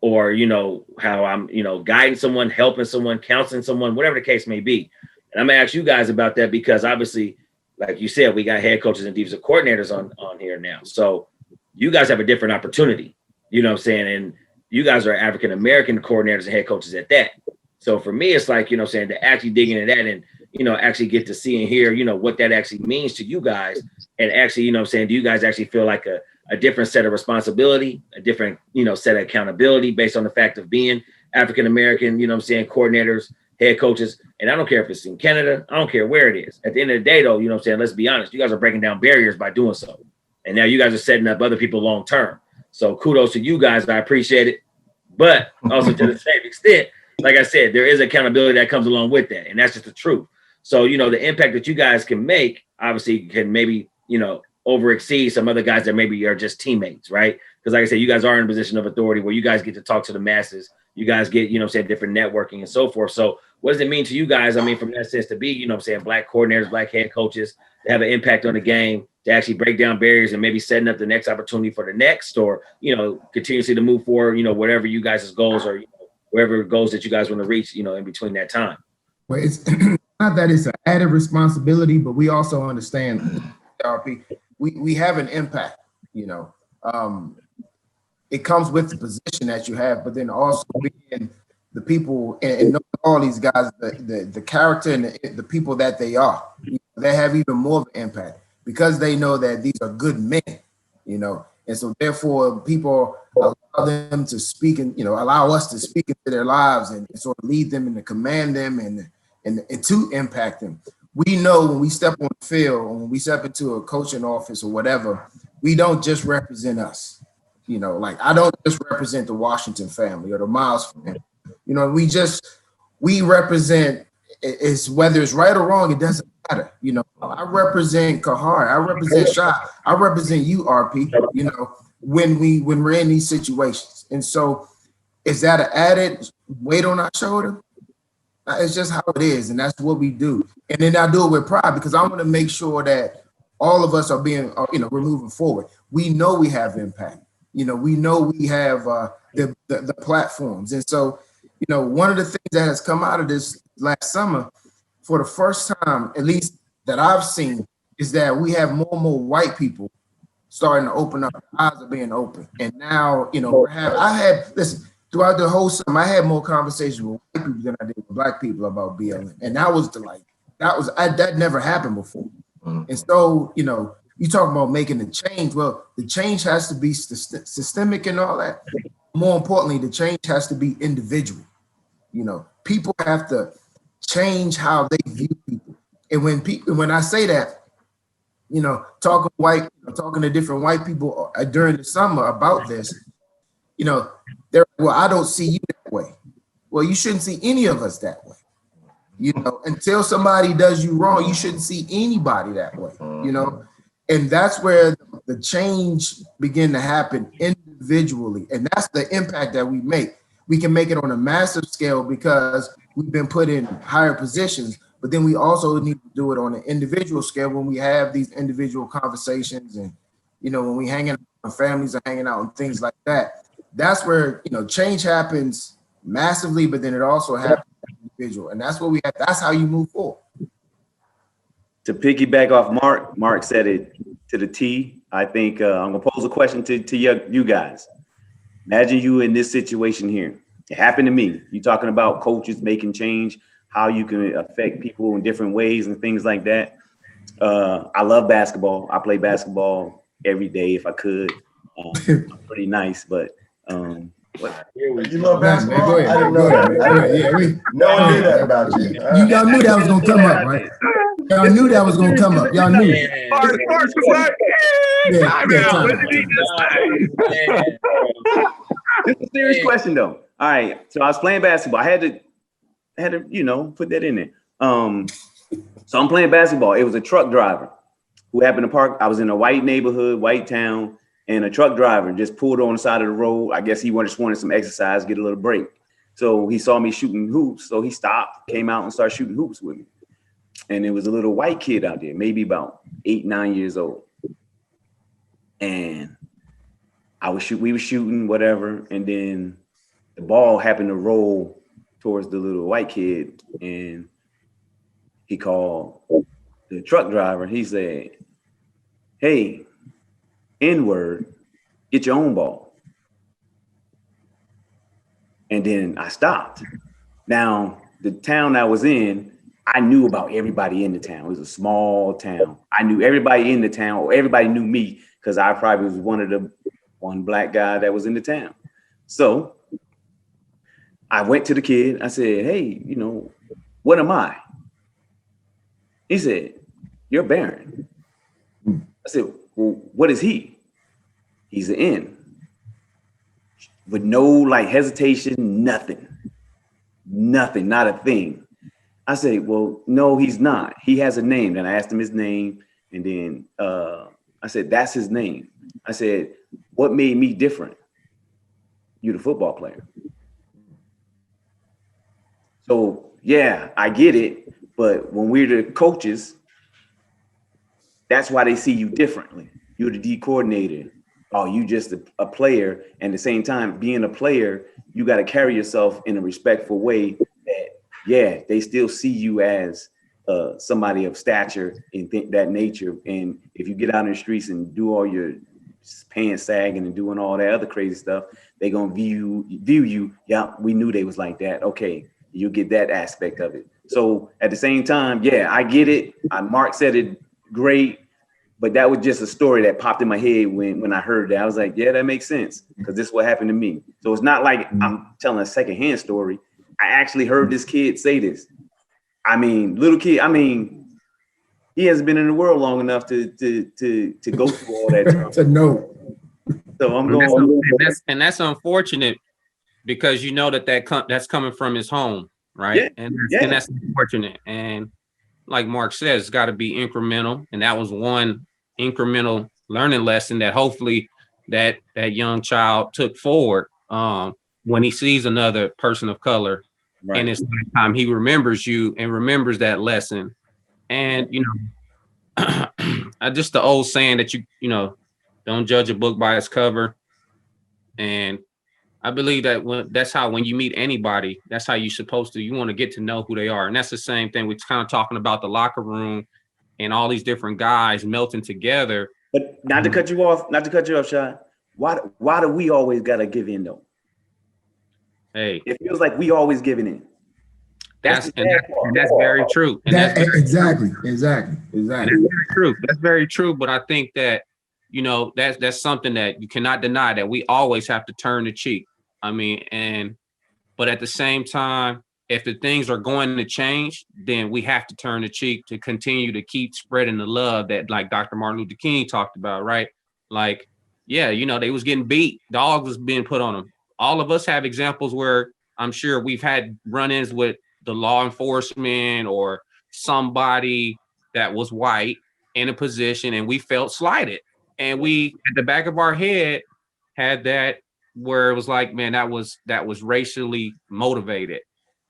or, you know, how I'm, you know, guiding someone, helping someone, counseling someone, whatever the case may be. And I'm gonna ask you guys about that, because obviously, like you said, we got head coaches and defensive coordinators on here now. So you guys have a different opportunity, you know what I'm saying? And you guys are African-American coordinators and head coaches at that. So for me, it's like, you know what I'm saying, to actually dig into that and, you know, actually get to see and hear, you know, what that actually means to you guys. And actually, you know what I'm saying, do you guys actually feel like a different set of responsibility, a different, you know, set of accountability based on the fact of being African-American, you know what I'm saying, coordinators, head coaches? And I don't care if it's in Canada, I don't care where it is. At the end of the day, though, you know what I'm saying, let's be honest, you guys are breaking down barriers by doing so. And now you guys are setting up other people long term. So kudos to you guys. I appreciate it. But also to the same extent, like I said, there is accountability that comes along with that. And that's just the truth. So, you know, the impact that you guys can make, obviously, can maybe, you know, over exceed some other guys that maybe are just teammates, right? Because like I said, you guys are in a position of authority where you guys get to talk to the masses. You guys get, you know what I'm saying, different networking and so forth. So what does it mean to you guys? I mean, from that sense, to be, you know what I'm saying, black coordinators, black head coaches, to have an impact on the game, to actually break down barriers and maybe setting up the next opportunity for the next, or, you know, continuously to move forward, you know, whatever you guys' goals or, you know, wherever goals that you guys want to reach, you know, in between that time. Well, it's not that it's an added responsibility, but we also understand, RP, we have an impact, you know. It comes with the position that you have, but then also being the people and all these guys, the character and the people that they are, they have even more of an impact because they know that these are good men, you know. And so therefore people allow them to speak and, you know, allow us to speak into their lives and sort of lead them and to command them and to impact them. We know when we step on the field, or when we step into a coaching office or whatever, we don't just represent us. You know, like I don't just represent the Washington family or the Miles family. You know, we represent, it's whether it's right or wrong, it doesn't matter. You know, I represent Khari, I represent Shai, I represent you, RP, you know, when we're in these situations. And so is that an added weight on our shoulder? It's just how it is, and that's what we do. And then I do it with pride because I want to make sure that all of us are being, you know, we're moving forward. We know we have impact. You know, we know we have the platforms. And so, you know, one of the things that has come out of this last summer, for the first time, at least that I've seen, is that we have more and more white people starting to open up. Their eyes are being open. And now, you know, listen, throughout the whole summer, I had more conversations with white people than I did with black people about BLM. And that was that never happened before. And so, you know, you talk about making the change. Well, the change has to be systemic and all that. More importantly, the change has to be individual. You know, people have to change how they view people. And when I say that, you know, talking to different white people during the summer about this, you know, well, I don't see you that way. Well, you shouldn't see any of us that way. You know, until somebody does you wrong, you shouldn't see anybody that way, you know? And that's where the change begin to happen individually. And that's the impact that we make. We can make it on a massive scale because we've been put in higher positions, but then we also need to do it on an individual scale when we have these individual conversations and, you know, when we hang out, when families are hanging out and things like that. That's where, you know, change happens massively, but then it also happens individual. And that's what we have. That's how you move forward. To piggyback off Mark said it to the T. I think I'm gonna pose a question to you guys. Imagine you in this situation here. It happened to me. You talking about coaches making change, how you can affect people in different ways and things like that. I love basketball. I play basketball every day if I could. I'm pretty nice, but you love basketball? Go ahead. I didn't know that. Yeah, no one knew that about you. Y'all knew that was gonna come up, right? Y'all knew that was gonna come up. Y'all knew. It's a serious question though. All right, so I was playing basketball. I had to, you know, put that in there. So I'm playing basketball. It was a truck driver who happened to park. I was in a white neighborhood, white town, and a truck driver just pulled on the side of the road. I guess he just wanted some exercise, get a little break. So he saw me shooting hoops. So he stopped, came out and started shooting hoops with me. And there was a little white kid out there, maybe about 8, 9 years old. And we were shooting, whatever. And then the ball happened to roll towards the little white kid. And he called the truck driver. He said, "Hey, N-word, get your own ball." And then I stopped. Now, the town I was in, I knew about everybody in the town. It was a small town. I knew everybody in the town, or everybody knew me because I probably was one black guy that was in the town. So I went to the kid. I said, "Hey, you know, what am I?" He said, "You're Barron." I said, "Well, what is he?" He's an N. With no like hesitation, nothing, not a thing. I said, "Well, no, he's not. He has a name." Then I asked him his name. And then I said, "That's his name." I said, "What made me different?" "You the football player." So yeah, I get it. But when we're the coaches, that's why they see you differently. You're the D coordinator. Oh, you just a player. And at the same time, being a player, you got to carry yourself in a respectful way that, yeah, they still see you as somebody of stature and that nature. And if you get out in the streets and do all your pants sagging and doing all that other crazy stuff, they going to view you. Yeah, we knew they was like that. Okay, you get that aspect of it. So at the same time, yeah, I get it. Mark said it great. But that was just a story that popped in my head when I heard that. I was like, yeah, that makes sense because this is what happened to me. So it's not like I'm telling a secondhand story. I actually heard this kid say this. I mean, little kid, he hasn't been in the world long enough to go through all that. To know. So I'm going. And that's unfortunate because you know that's coming from his home, right? Yeah, And that's unfortunate. And like Mark says, it's got to be incremental. And that was one incremental learning lesson that hopefully that young child took forward when he sees another person of color. Right. And it's time he remembers you and remembers that lesson. And, you know, just the old saying that you know, don't judge a book by its cover. And I believe that that's how when you meet anybody, that's how you're supposed to. You want to get to know who they are. And that's the same thing. We're kind of talking about the locker room and all these different guys melting together. But not to cut you off, Shai. Why do we always got to give in though? Hey, it feels like we always giving in. That's very true. And Exactly. And that's very true. That's very true. But I think that, that's something that you cannot deny, that we always have to turn the cheek. I mean, but at the same time, if the things are going to change, then we have to turn the cheek to continue to keep spreading the love that, like Dr. Martin Luther King talked about, right? Like, yeah, they was getting beat. Dogs was being put on them. All of us have examples where I'm sure we've had run-ins with the law enforcement or somebody that was white in a position, and we felt slighted. And we, at the back of our head, had that where it was like, man, that was racially motivated.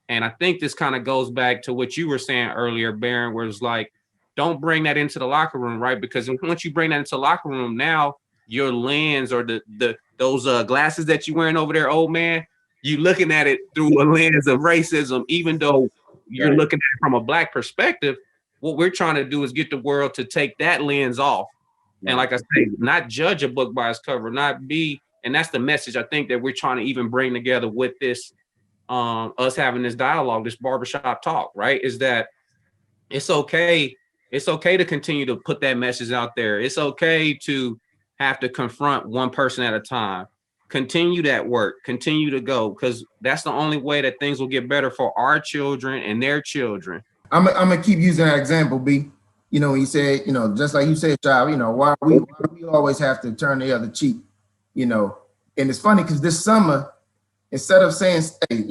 And I think this kind of goes back to what you were saying earlier, Barron, where it's like, don't bring that into the locker room, right? Because once you bring that into the locker room, now your lens or those glasses that you're wearing over there, old man, you looking at it through a lens of racism, even though you're looking at it from a Black perspective. What we're trying to do is get the world to take that lens off. And like I say, not judge a book by its cover, and that's the message I think that we're trying to even bring together with this, us having this dialogue, this barbershop talk, right? Is that it's okay to continue to put that message out there. It's okay to have to confront one person at a time. Continue that work, continue to go, because that's the only way that things will get better for our children and their children. I'm gonna keep using that example, B. He said, just like you said, child, why we always have to turn the other cheek, and it's funny because this summer, instead of saying, hey,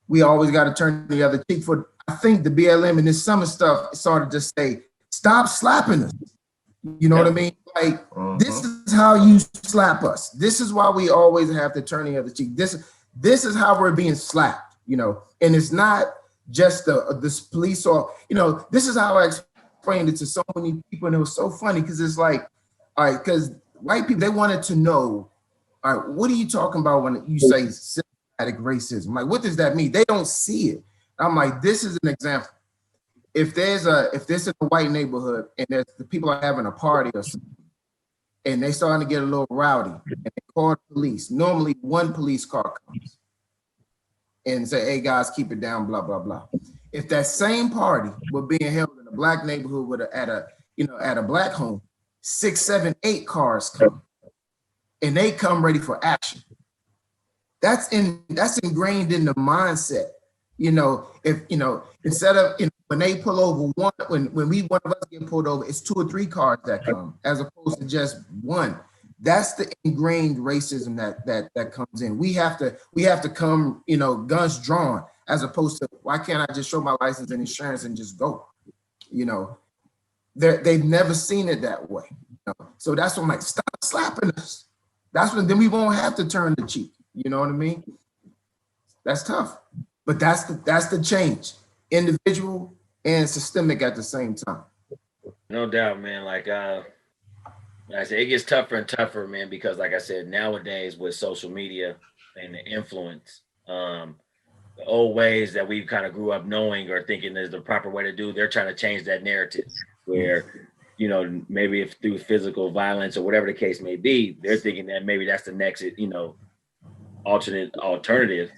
we always got to turn the other cheek, I think the BLM and this summer stuff started to say, stop slapping us. You know what I mean? Like, this is how you slap us. This is why we always have to turn the other cheek. This is how we're being slapped, and it's not just this police or, this is how I explained it to so many people. And it was so funny because it's like, all right, because white people, they wanted to know, all right, what are you talking about when you say systematic racism? Like, what does that mean? They don't see it. I'm like, this is an example. If this is a white neighborhood and there's the people are having a party or something, and they starting to get a little rowdy, and they call the police. Normally, one police car comes and say, "Hey guys, keep it down." Blah blah blah. If that same party were being held in a Black neighborhood at a Black home, 6, 7, 8 cars come, and they come ready for action. That's ingrained in the mindset. If instead of when they pull over one of us get pulled over, it's 2 or 3 cars that come, as opposed to just one. That's the ingrained racism that comes in. We have to come, guns drawn, as opposed to, why can't I just show my license and insurance and just go? They've never seen it that way. So that's when I'm like, stop slapping us. Then we won't have to turn the cheek. You know what I mean? That's tough. But that's the change. Individual and systemic at the same time. No doubt, man. Like I said, it gets tougher and tougher, man, because like I said, nowadays with social media and the influence, the old ways that we kind of grew up knowing or thinking is the proper way to do, they're trying to change that narrative where, maybe if through physical violence or whatever the case may be, they're thinking that maybe that's the next, alternative,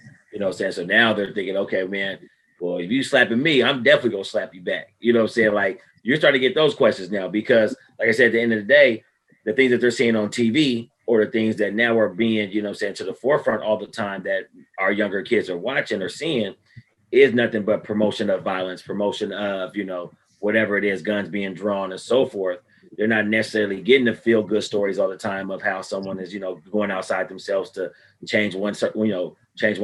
So now they're thinking, okay, man, well, if you slapping me, I'm definitely going to slap you back. Like, you're starting to get those questions now because, like I said, at the end of the day, the things that they're seeing on TV or the things that now are being, to the forefront all the time that our younger kids are watching or seeing is nothing but promotion of violence, promotion of, whatever it is, guns being drawn and so forth. They're not necessarily getting the feel good stories all the time of how someone is, going outside themselves to change one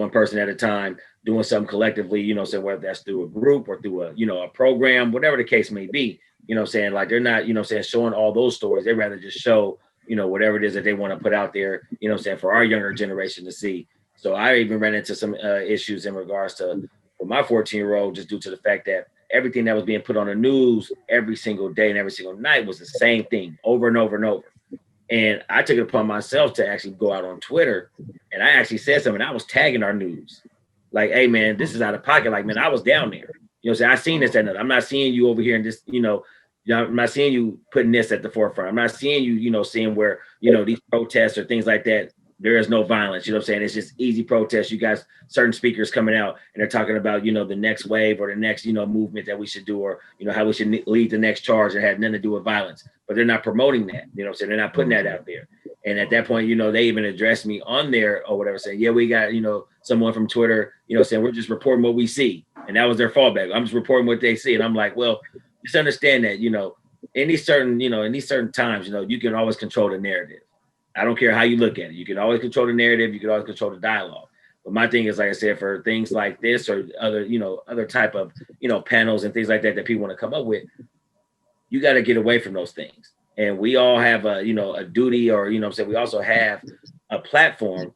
person at a time, doing something collectively, so whether that's through a group or through a program, whatever the case may be, like they're not, showing all those stories. They rather just show, whatever it is that they want to put out there, for our younger generation to see. So I even ran into some issues in regards to my 14-year-old, just due to the fact that everything that was being put on the news every single day and every single night was the same thing over and over and over. And I took it upon myself to actually go out on Twitter, and I actually said something. I was tagging our news, like, "Hey man, this is out of pocket." Like, man, I was down there. I seen this and I'm not seeing you over here and this, I'm not seeing you putting this at the forefront. I'm not seeing you, seeing where, these protests or things like that there is no violence. You know what I'm saying? It's just easy protest. You guys, certain speakers coming out and they're talking about, you know, the next wave or the next, you know, movement that we should do, or, you know, how we should lead the next charge that had nothing to do with violence. But they're not promoting that. You know what I'm saying? They're not putting that out there. And at that point, you know, they even addressed me on there or whatever, saying, yeah, we got, you know, someone from Twitter, you know, saying we're just reporting what we see. And that was their fallback. I'm just reporting what they see. And I'm like, well, just understand that, you know, in these certain times, you know, you can always control the narrative. I don't care how you look at it. You can always control the narrative. You can always control the dialogue. But my thing is, like I said, for things like this or other, you know, other type of, you know, panels and things like that people want to come up with, you got to get away from those things. And we all have a, you know, a duty, or, you know what I'm saying, we also have a platform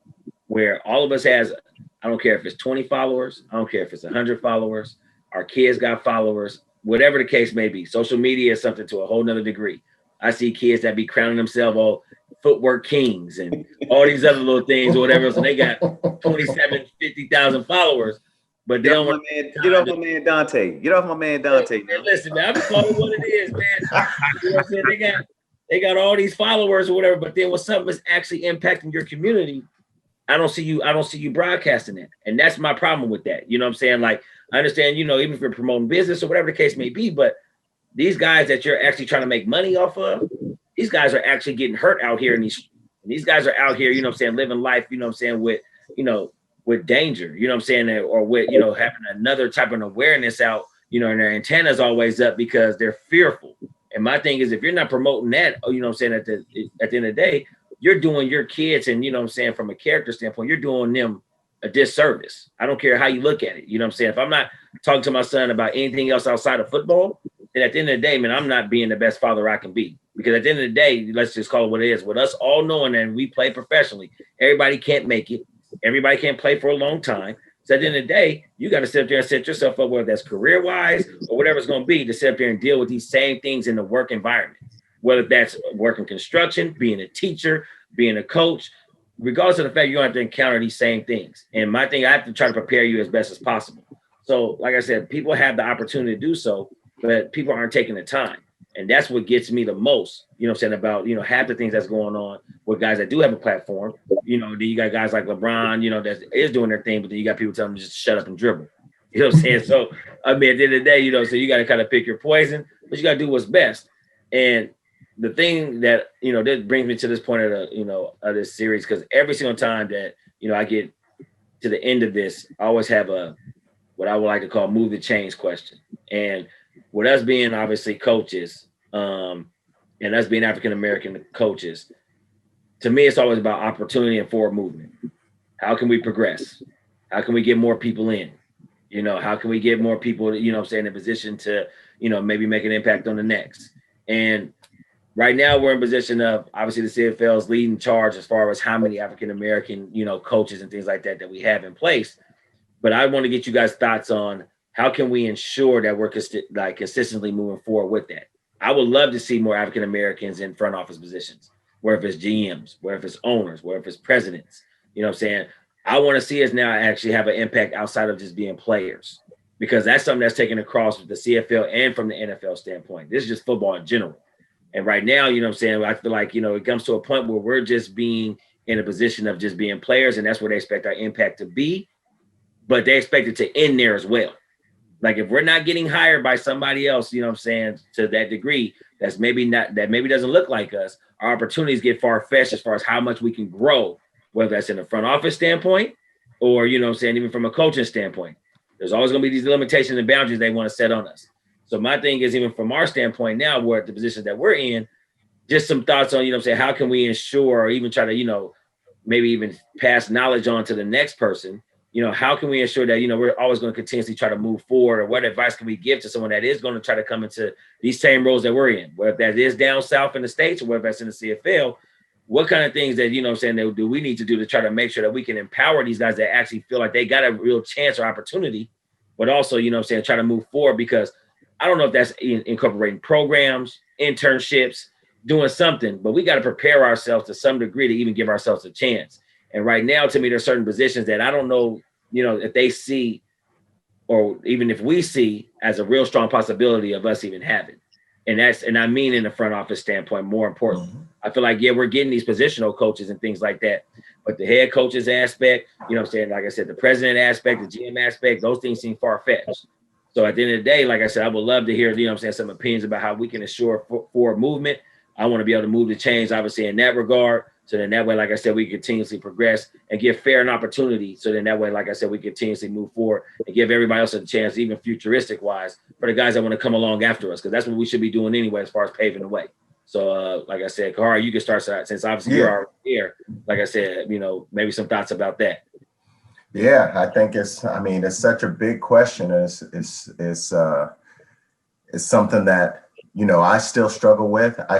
where all of us has, I don't care if it's 20 followers, I don't care if it's 100 followers, our kids got followers, whatever the case may be. Social media is something to a whole nother degree. I see kids that be crowning themselves all footwork kings and all these other little things or whatever. So they got 27, 50,000 followers, but they don't want to get off my man Dante. Get off my man Dante. Man, listen, man, I'm just calling what it is, man. You know what I'm saying? They got all these followers or whatever, but then when something is actually impacting your community, I don't see you broadcasting that. And that's my problem with that. You know what I'm saying? Like, I understand, you know, even if you're promoting business or whatever the case may be, but these guys that you're actually trying to make money off of, these guys are actually getting hurt out here. And these guys are out here, you know what I'm saying, living life, you know what I'm saying, with, you know, with danger, you know what I'm saying, or with, you know, having another type of awareness out, you know, and their antenna's always up because they're fearful. And my thing is, if you're not promoting that, you know what I'm saying, at the end of the day, you're doing your kids, and, you know what I'm saying, from a character standpoint, you're doing them a disservice. I don't care how you look at it. You know what I'm saying? If I'm not talking to my son about anything else outside of football, then at the end of the day, man, I'm not being the best father I can be. Because at the end of the day, let's just call it what it is. With us all knowing that we play professionally, everybody can't make it. Everybody can't play for a long time. So at the end of the day, you got to sit up there and set yourself up, whether that's career-wise or whatever it's going to be, to sit up there and deal with these same things in the work environment. Whether that's working construction, being a teacher, being a coach, regardless of the fact you're going to have to encounter these same things. And my thing, I have to try to prepare you as best as possible. So like I said, people have the opportunity to do so, but people aren't taking the time. And that's what gets me the most, you know what I'm saying, about, you know, half the things that's going on with guys that do have a platform. You know, then you got guys like LeBron, you know, that is doing their thing, but then you got people telling them just shut up and dribble. You know what I'm saying? So, I mean, at the end of the day, you know, so you got to kind of pick your poison, but you got to do what's best. And the thing that, you know, that brings me to this point of the, you know, of this series, because every single time that, you know, I get to the end of this, I always have what I would like to call move the chains question. And with us being obviously coaches, and us being African-American coaches, to me, it's always about opportunity and forward movement. How can we progress? How can we get more people in? You know, how can we get more people, you know what I'm saying, in a position to, you know, maybe make an impact on the next? And right now we're in position of, obviously the CFL is leading charge as far as how many African-American, you know, coaches and things like that we have in place. But I want to get you guys' thoughts on how can we ensure that we're consistently moving forward with that. I would love to see more African-Americans in front office positions, where if it's GMs, where if it's owners, where if it's presidents, you know what I'm saying? I want to see us now actually have an impact outside of just being players, because that's something that's taken across with the CFL and from the NFL standpoint. This is just football in general. And right now, you know what I'm saying, I feel like, you know, it comes to a point where we're just being in a position of just being players, and that's where they expect our impact to be, but they expect it to end there as well. Like, if we're not getting hired by somebody else, you know what I'm saying, to that degree, that maybe doesn't look like us, our opportunities get far-fetched as far as how much we can grow, whether that's in a front office standpoint or, you know what I'm saying, even from a coaching standpoint. There's always going to be these limitations and boundaries they want to set on us. So my thing is, even from our standpoint now, we're at the position that we're in, just some thoughts on, you know what I'm saying, how can we ensure, or even try to, you know, maybe even pass knowledge on to the next person. You know, how can we ensure that, you know, we're always going to continuously try to move forward, or what advice can we give to someone that is going to try to come into these same roles that we're in, whether that is down south in the States or whether that's in the CFL, what kind of things that, you know what I'm saying, do we need to do to try to make sure that we can empower these guys that actually feel like they got a real chance or opportunity, but also, you know what I'm saying, try to move forward, because I don't know if that's incorporating programs, internships, doing something, but we got to prepare ourselves to some degree to even give ourselves a chance. And right now, to me, there's certain positions that I don't know, you know, if they see, or even if we see as a real strong possibility of us even having. And I mean in the front office standpoint, more important. Mm-hmm. I feel like, yeah, we're getting these positional coaches and things like that, but the head coaches aspect, you know what I'm saying? Like I said, the president aspect, the GM aspect, those things seem far-fetched. So at the end of the day, like I said, I would love to hear, you know what I'm saying, some opinions about how we can ensure forward movement. I want to be able to move the chains, obviously, in that regard. So then that way, like I said, we continuously progress and give fair an opportunity. So then that way, like I said, we continuously move forward and give everybody else a chance, even futuristic wise, for the guys that want to come along after us, because that's what we should be doing anyway, as far as paving the way. So like I said, Khari, you can start, since obviously you're already here. Like I said, you know, maybe some thoughts about that. Yeah, I think it's such a big question. It's something that, you know, I still struggle with. I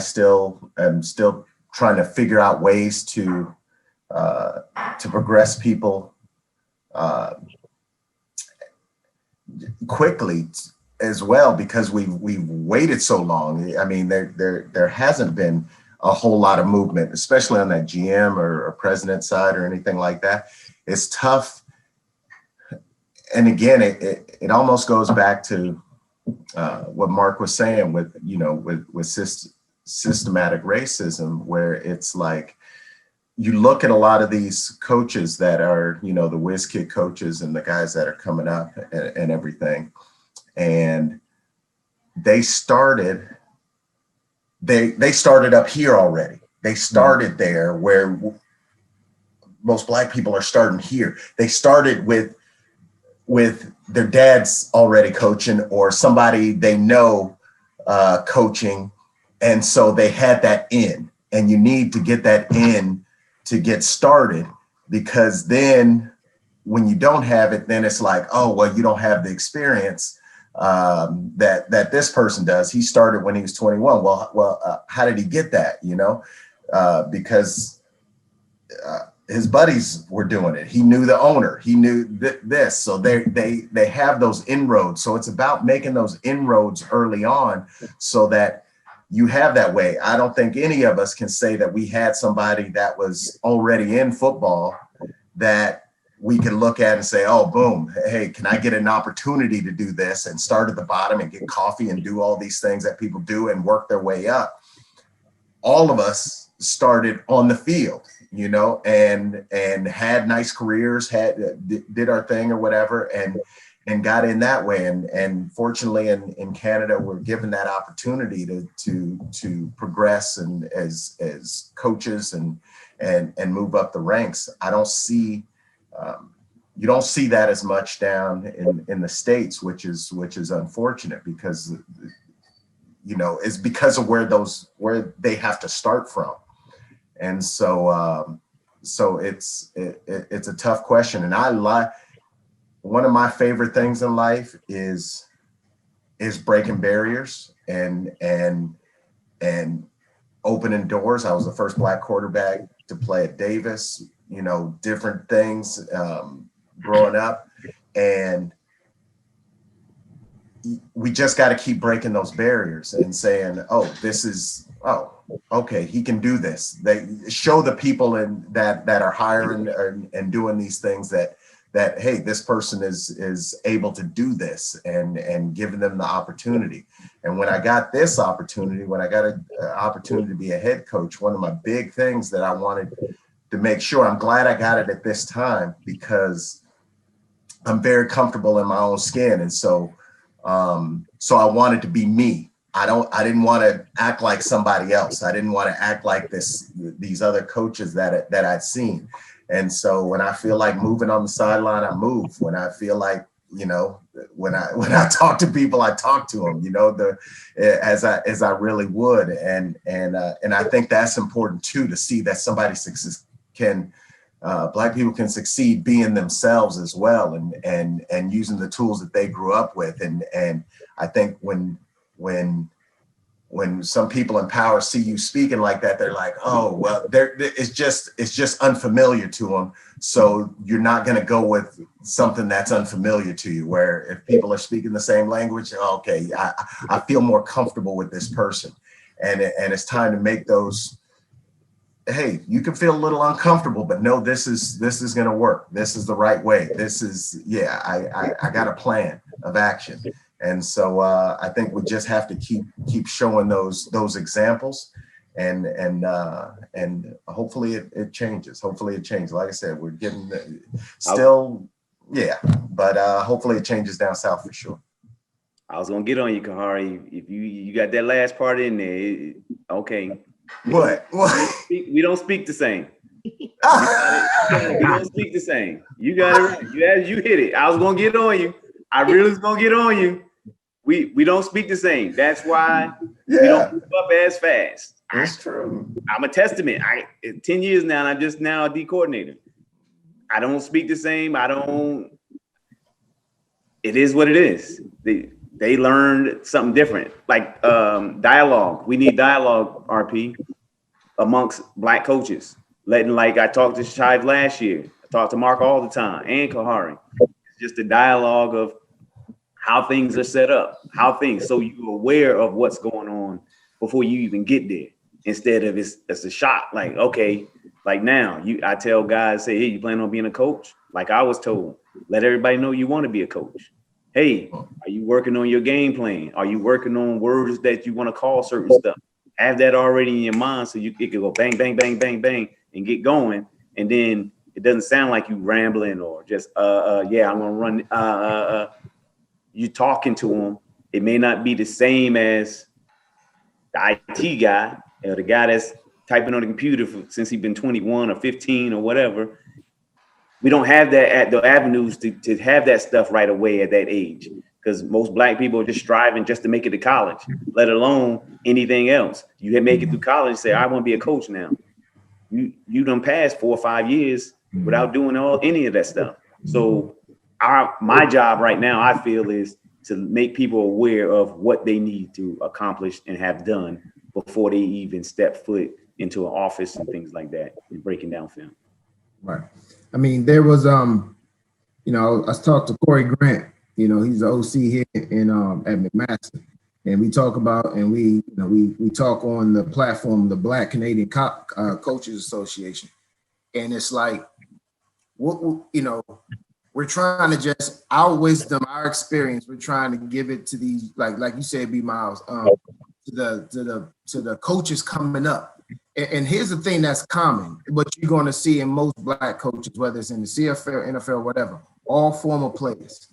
am still trying to figure out ways to progress people quickly as well, because we've waited so long. I mean, there hasn't been a whole lot of movement, especially on that GM or president side or anything like that. It's tough. And again, it almost goes back to what Mark was saying with systematic racism, where it's like, you look at a lot of these coaches that are, you know, the whiz kid coaches and the guys that are coming up and everything, and they started up here already. They started there where most Black people are starting here. They started with their dads already coaching, or somebody they know coaching. And so they had that in, and you need to get that in to get started, because then when you don't have it, then it's like, oh, well, you don't have the experience that this person does. He started when he was 21. Well, how did he get that? You know, because his buddies were doing it. He knew the owner. He knew this. So they have those inroads. So it's about making those inroads early on, so that you have that way. I don't think any of us can say that we had somebody that was already in football that we can look at and say, oh, boom, hey, can I get an opportunity to do this, and start at the bottom and get coffee and do all these things that people do and work their way up. All of us started on the field, you know, and had nice careers, did our thing or whatever, and got in that way. And fortunately in Canada, we're given that opportunity to progress and as coaches and move up the ranks. I don't see, you don't see that as much down in the States, which is unfortunate, because, you know, it's because of where they have to start from. And so it's a tough question. And one of my favorite things in life is breaking barriers and opening doors. I was the first Black quarterback to play at Davis, you know, different things growing up. And we just got to keep breaking those barriers and saying, okay, he can do this. They show the people that are hiring and doing these things that, hey, this person is able to do this, and giving them the opportunity. And when I got this opportunity, when I got an opportunity to be a head coach, one of my big things that I wanted to make sure, I'm glad I got it at this time, because I'm very comfortable in my own skin. And so I wanted to be me. I didn't want to act like somebody else. I didn't want to act like these other coaches that I'd seen. And so when I feel like moving on the sideline, I move. When I feel like, you know, when I talk to people, I talk to them, you know, as I really would. And I think that's important too, to see that somebody Black people can succeed being themselves as well, and using the tools that they grew up with. And I think when some people in power see you speaking like that, they're like, oh, well, it's just unfamiliar to them. So you're not going to go with something that's unfamiliar to you, where if people are speaking the same language, okay, I feel more comfortable with this person. And it's time to make those, hey, you can feel a little uncomfortable, but no, this is going to work. This is the right way. This is, I got a plan of action. And so I think we just have to keep showing those examples, and hopefully it changes. Hopefully it changes. Like I said, we're getting still, yeah, but hopefully it changes down south for sure. I was gonna get on you, Khari. If you got that last part in there, okay. What? We don't speak the same. We don't speak the same. You got it right. You hit it. I was gonna get on you. I really was gonna get on you. We don't speak the same. That's why we don't move up as fast. That's true. I'm a testament. 10 years now, and I'm just now a D coordinator. I don't speak the same. It is what it is. They learned something different, like dialogue. We need dialogue, RP, amongst Black coaches. Like I talked to Shive last year. I talk to Mark all the time, and Khari. It's just a dialogue of how things are set up, so you're aware of what's going on before you even get there. Instead of it's a shot. Like, okay, like now I tell guys, say, hey, you plan on being a coach? Like I was told, let everybody know you want to be a coach. Hey, are you working on your game plan? Are you working on words that you want to call certain stuff? Have that already in your mind so it can go bang, bang, bang, bang, bang, and get going. And then it doesn't sound like you rambling or just yeah, I'm gonna run. You talking to them. It may not be the same as the IT guy or the guy that's typing on the computer since he's been 21 or 15 or whatever. We don't have that at the avenues to have that stuff right away at that age, because most Black people are just striving just to make it to college, let alone anything else. You make it through college and say, I want to be a coach now. You done passed 4 or 5 years without doing any of that stuff. So my job right now, I feel, is to make people aware of what they need to accomplish and have done before they even step foot into an office and things like that and breaking down film. Right. I mean, there was, I talked to Corey Grant, he's the OC here in at McMaster. And we talk about, and we talk on the platform, the Black Canadian Coaches Association. And it's like, we're trying to just, our wisdom, our experience, we're trying to give it to these, like you said, B. Miles, to the coaches coming up. And here's the thing that's common, what you're going to see in most Black coaches, whether it's in the CFL, NFL, whatever, all former players.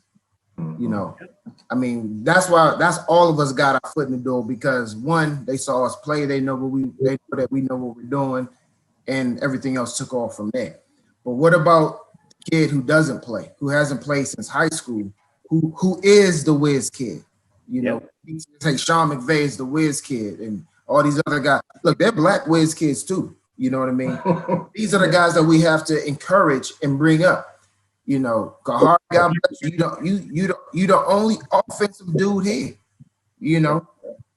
I mean, that's all of us got our foot in the door, because one, they saw us play, they know that we know what we're doing, and everything else took off from there. But what about the kid who doesn't play, who hasn't played since high school, who is the whiz kid? Say Sean McVay is the whiz kid, and all these other guys. Look, they're Black whiz kids too. You know what I mean? These are the guys that we have to encourage and bring up. Khari, God bless you. You the only offensive dude here.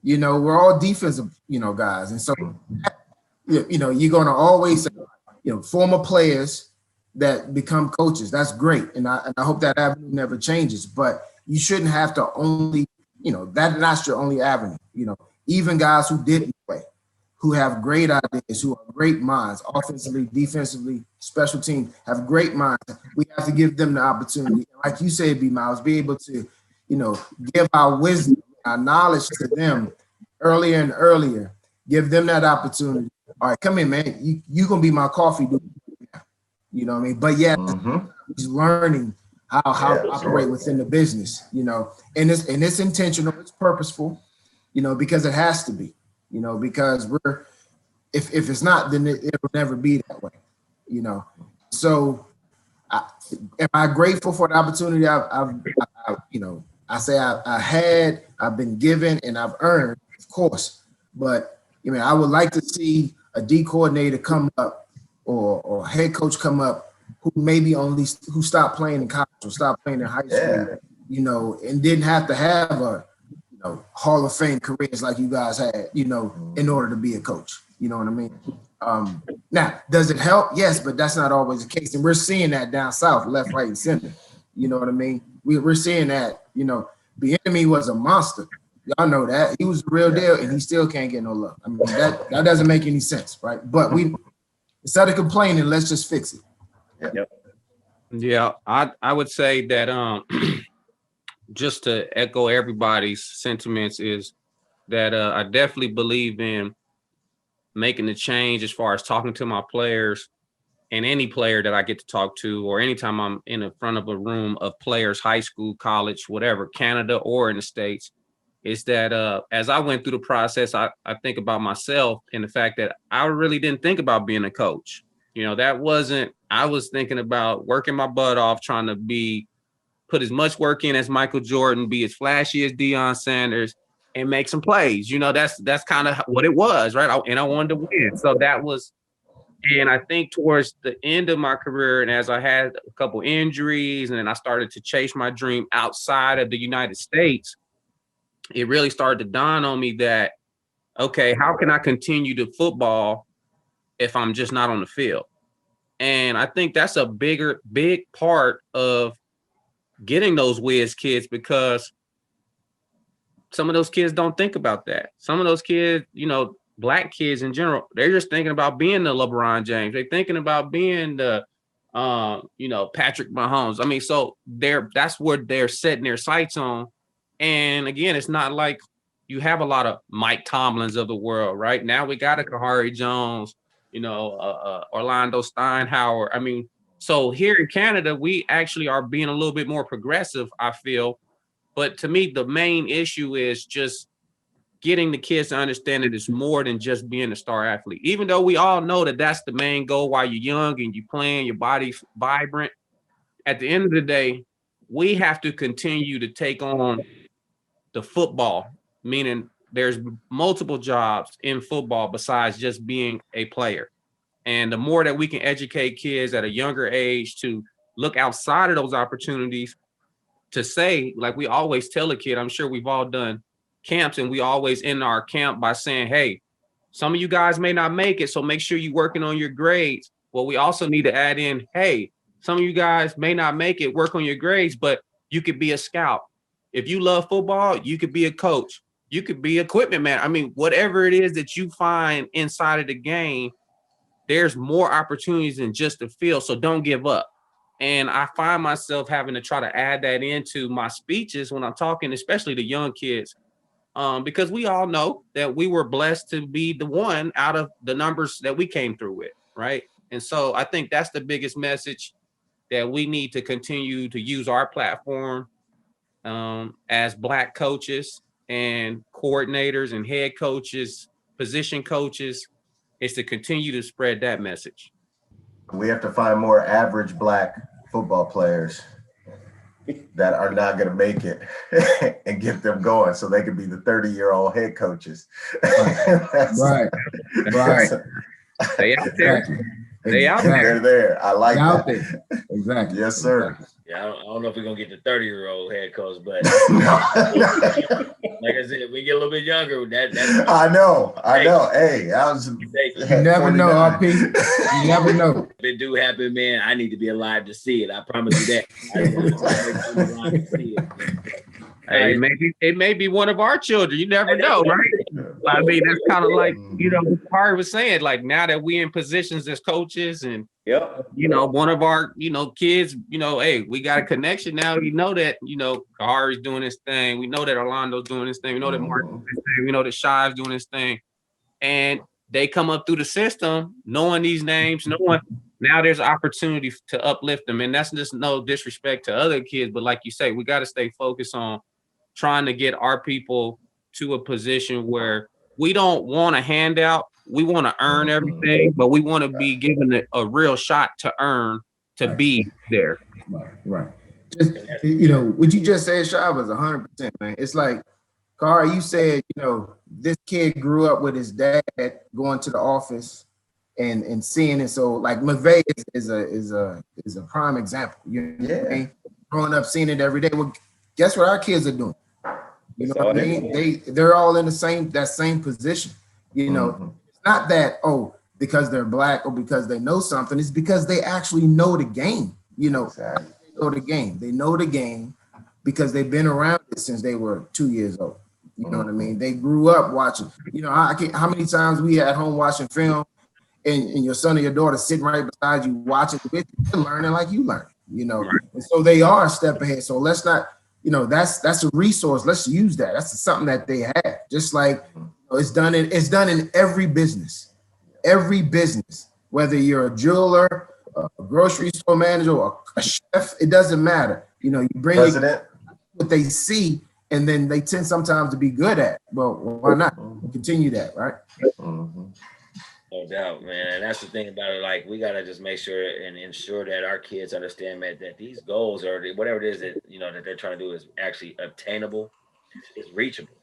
We're all defensive, guys, and so you're gonna always, former players that become coaches. That's great, and I hope that avenue never changes. But you shouldn't have to only, that's your only avenue. Even guys who didn't play, who have great ideas, who are great minds, offensively, defensively, special teams, have great minds. We have to give them the opportunity. Like you said, B. Miles, be able to, give our wisdom, our knowledge to them earlier and earlier. Give them that opportunity. All right, come in, man. You gonna be my coffee dude. You know what I mean? But yeah, he's learning how to operate within the business, and it's intentional, it's purposeful, because it has to be, because if it's not, then it'll never be that way, So am I grateful for the opportunity I've been given and I've earned, of course, but I would like to see a D coordinator come up or head coach come up who stopped playing in college or stopped playing in high school, and didn't have to have a Hall of Fame careers like you guys had, in order to be a coach. You know what I mean? Now, does it help? Yes, but that's not always the case. And we're seeing that down south, left, right, and center. You know what I mean? We're seeing that, the enemy was a monster. Y'all know that. He was the real deal, and he still can't get no love. I mean, that doesn't make any sense, right? But instead of complaining, let's just fix it. Yep. Yeah, I would say that just to echo everybody's sentiments, is that I definitely believe in making the change as far as talking to my players, and any player that I get to talk to, or anytime I'm in the front of a room of players, high school, college, whatever, Canada or in the States, is that as I went through the process, I think about myself and the fact that I really didn't think about being a coach. You know, I was thinking about working my butt off, trying to put as much work in as Michael Jordan, be as flashy as Deion Sanders, and make some plays. You know, that's kind of what it was, right? And I wanted to win. So and I think towards the end of my career, and as I had a couple injuries, and then I started to chase my dream outside of the United States, it really started to dawn on me that, okay, how can I continue to football if I'm just not on the field? And I think that's a big part of getting those whiz kids, because some of those kids don't think about that. Some of those kids, you know, Black kids in general, they're just thinking about being the LeBron James. They're thinking about being the, you know, Patrick Mahomes. I mean, so that's where they're setting their sights on. And again, it's not like you have a lot of Mike Tomlins of the world, right? Now we got a Khari Jones, you know, Orlando Steinhauer. I mean, so here in Canada, we actually are being a little bit more progressive, I feel. But to me, the main issue is just getting the kids to understand that it's more than just being a star athlete. Even though we all know that that's the main goal while you're young and you're playing, your body's vibrant. At the end of the day, we have to continue to take on the football, meaning there's multiple jobs in football besides just being a player. And the more that we can educate kids at a younger age to look outside of those opportunities, to say, like we always tell a kid, I'm sure we've all done camps, and we always end our camp by saying, hey, some of you guys may not make it, so make sure you're working on your grades. Well, we also need to add in, hey, some of you guys may not make it, work on your grades, but you could be a scout. If you love football, you could be a coach. You could be equipment man. I mean, whatever it is that you find inside of the game, there's more opportunities than just the field, so don't give up. And I find myself having to try to add that into my speeches when I'm talking, especially to young kids, because we all know that we were blessed to be the one out of the numbers that we came through with, right? And so I think that's the biggest message, that we need to continue to use our platform as Black coaches and coordinators and head coaches, position coaches, is to continue to spread that message. We have to find more average Black football players that are not going to make it and get them going so they can be the 30-year-old head coaches. Right. They out there. They out there. They're there. I like that. There. Exactly. Yes, sir. Yeah, I don't know if we're gonna get the 30-year-old head coach, but like I said, if we get a little bit younger, that's I know. Hey, you never know, RP. You never know. If it do happen, man, I need to be alive to see it. I promise you that. Hey, it may be one of our children. You never know, right? I mean, that's kind of like, you know, Khari was saying, like, now that we in positions as coaches and, you know, one of our, you know, kids, you know, hey, we got a connection now. You know that, you know, Khari's doing his thing. We know that Orlando's doing his thing. We know that Mark's doing his thing. We know that Shivers doing his thing. And they come up through the system, knowing these names, now there's opportunity to uplift them. And that's just no disrespect to other kids. But like you say, we got to stay focused on trying to get our people to a position where we don't want a handout. We want to earn everything, but we want to be given a real shot to earn, to be there. Right. Just, you know, what you just said, Shaw, was 100%, man. It's like, Khari, you said, you know, this kid grew up with his dad going to the office and seeing it. So like McVay is a prime example. You know what I mean? Growing up, seeing it every day. Well, guess what our kids are doing? You know what I mean? They're all in that same position. You know, it's not that, because they're Black or because they know something. It's because they actually know the game. You know, exactly. They know the game. They know the game because they've been around it since they were 2 years old. You know what I mean? They grew up watching. You know, how many times we at home watching film and your son or your daughter sitting right beside you watching with you, they're learning like you learn. You know, and so they are a step ahead. So let's not that's a resource. Let's use that. That's something that they have. Just like it's done in every business, whether you're a jeweler, a grocery store manager, or a chef, it doesn't matter. You bring what they see, and then they tend sometimes to be good at. Well, why not continue that, right? No doubt, man. And that's the thing about it. Like, we gotta just make sure and ensure that our kids understand, man, that these goals or whatever it is that that they're trying to do is actually obtainable, is reachable.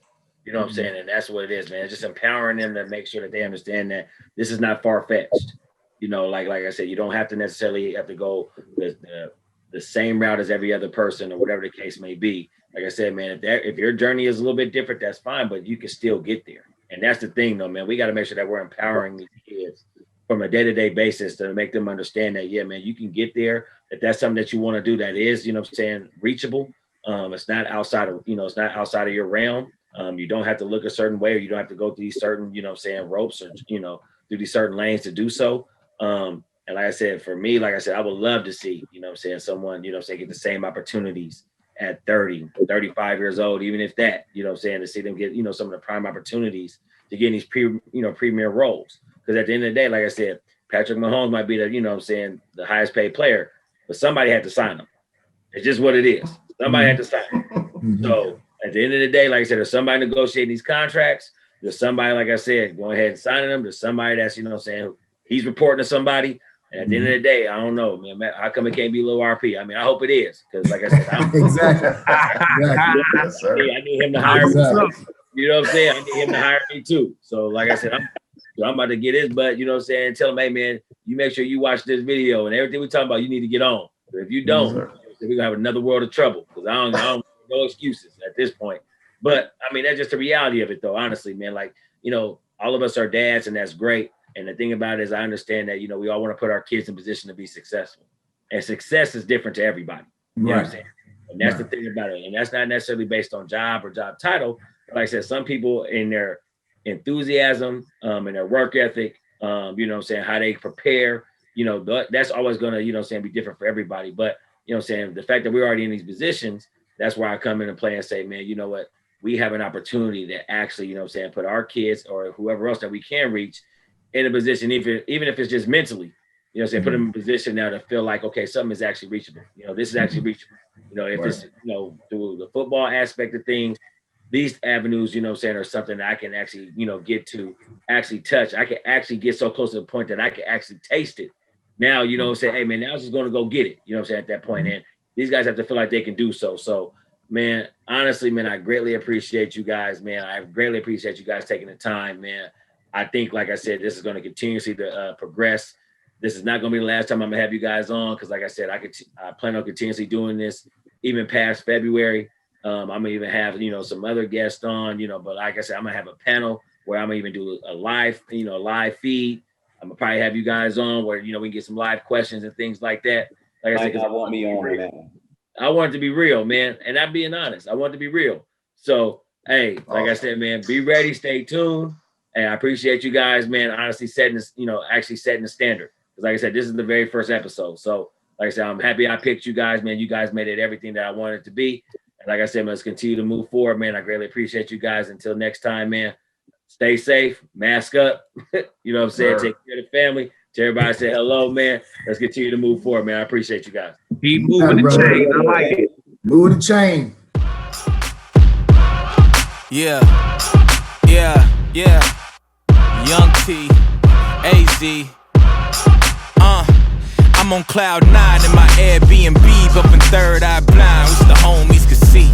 You know what I'm saying? And that's what it is, man. It's just empowering them to make sure that they understand that this is not far-fetched. Like I said, you don't have to necessarily have to go the same route as every other person or whatever the case may be. Like I said, man, if your journey is a little bit different, that's fine, but you can still get there. And that's the thing, though, man. We got to make sure that we're empowering these kids from a day-to-day basis to make them understand that, yeah, man, you can get there. If that's something that you want to do, that is, reachable. It's not outside of, it's not outside of your realm. You don't have to look a certain way, or you don't have to go through these certain, ropes or, through these certain lanes to do so. And like I said, for me, like I said, I would love to see, someone, get the same opportunities at 30, 35 years old, even if that, to see them get, some of the prime opportunities to get in these premier roles. Because at the end of the day, like I said, Patrick Mahomes might be the, the highest paid player, but somebody had to sign him. It's just what it is. Somebody had to sign him. So at the end of the day, like I said, there's somebody negotiating these contracts. There's somebody, like I said, going ahead and signing them. There's somebody that's, he's reporting to somebody. And at the end of the day, I don't know, man. How come it can't be low RP? I mean, I hope it is, because, like I said, exactly. I need him to hire me. You know what I'm saying? I need him to hire me too. So, like I said, I'm about to get his butt. You know what I'm saying? Tell him, hey, man, you make sure you watch this video and everything we talking about. You need to get on. But if you don't, we're gonna have another world of trouble. Because I don't no excuses at this point. But I mean, that's just the reality of it, though. Honestly, man, like all of us are dads, and that's great. And the thing about it is, I understand that, we all want to put our kids in position to be successful. And success is different to everybody. You know what I'm saying? And that's the thing about it. And that's not necessarily based on job or job title. But like I said, some people in their enthusiasm, and their work ethic, how they prepare, that's always going to, be different for everybody. But, the fact that we're already in these positions, that's where I come in and play and say, man, you know what? We have an opportunity to actually, put our kids or whoever else that we can reach in a position, even if it's just mentally, put them in a position now to feel like, okay, something is actually reachable. This is actually reachable. If it's, through the football aspect of things, these avenues, are something that I can actually, get to, actually touch. I can actually get so close to the point that I can actually taste it. Now, say, hey, man, now I'm just going to go get it, at that point. And these guys have to feel like they can do so. So, man, honestly, man, I greatly appreciate you guys, man. I greatly appreciate you guys taking the time, man. I think, like I said, this is going to continuously progress. This is not going to be the last time I'm going to have you guys on, because, like I said, I plan on continuously doing this even past February. I'm going to even have, some other guests on, but like I said, I'm going to have a panel where I'm going to even do a live, live feed. I'm going to probably have you guys on where, we can get some live questions and things like that. Like I said, I want me on, man. I want it to be real, man. And I'm being honest. I want it to be real. So, hey, like I said, man, be ready, stay tuned. And I appreciate you guys, man, honestly setting this, actually setting the standard. Because like I said, this is the very first episode. So like I said, I'm happy I picked you guys, man. You guys made it everything that I wanted it to be. And like I said, man, let's continue to move forward, man. I greatly appreciate you guys. Until next time, man, stay safe, mask up. You know what I'm saying? Take care of the family. To everybody say hello, man. Let's continue to move forward, man. I appreciate you guys. Keep moving the chain. I like it. Move the chain. Yeah. Young T, AZ. I'm on cloud 9 in my Airbnb, up in Third Eye Blind, which the homies could see.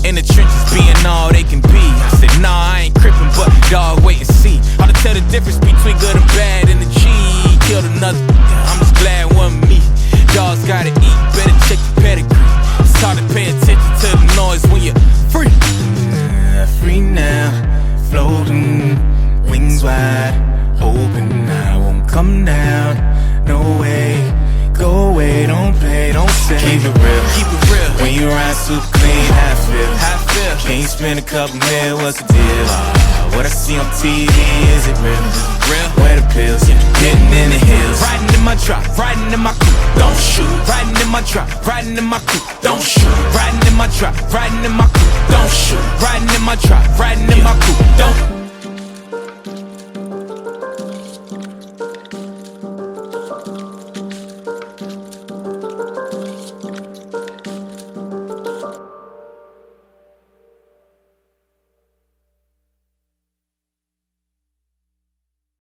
In the trenches being all they can be. I said, nah, I ain't crippin', but dog, wait and see. How to tell the difference between good and bad in the G. Killed another, I'm just glad it wasn't me. Dogs gotta eat, better check the pedigree. It's hard to pay attention to the noise when you're free. Free now, floating, wings wide, hoping I won't come down. No way, go away, don't play, don't say. Keep it real when you ride super clean, how I feel? Can you spend a couple mil, what's the deal? What I see on TV, is it real? Where the pills, getting in the hills. Riding in my drop, riding in my coupe, don't shoot. Riding in my drop, riding in my coupe, don't shoot. Riding in my drop, riding in my coupe, don't shoot. Riding in my drop, riding in my coupe, don't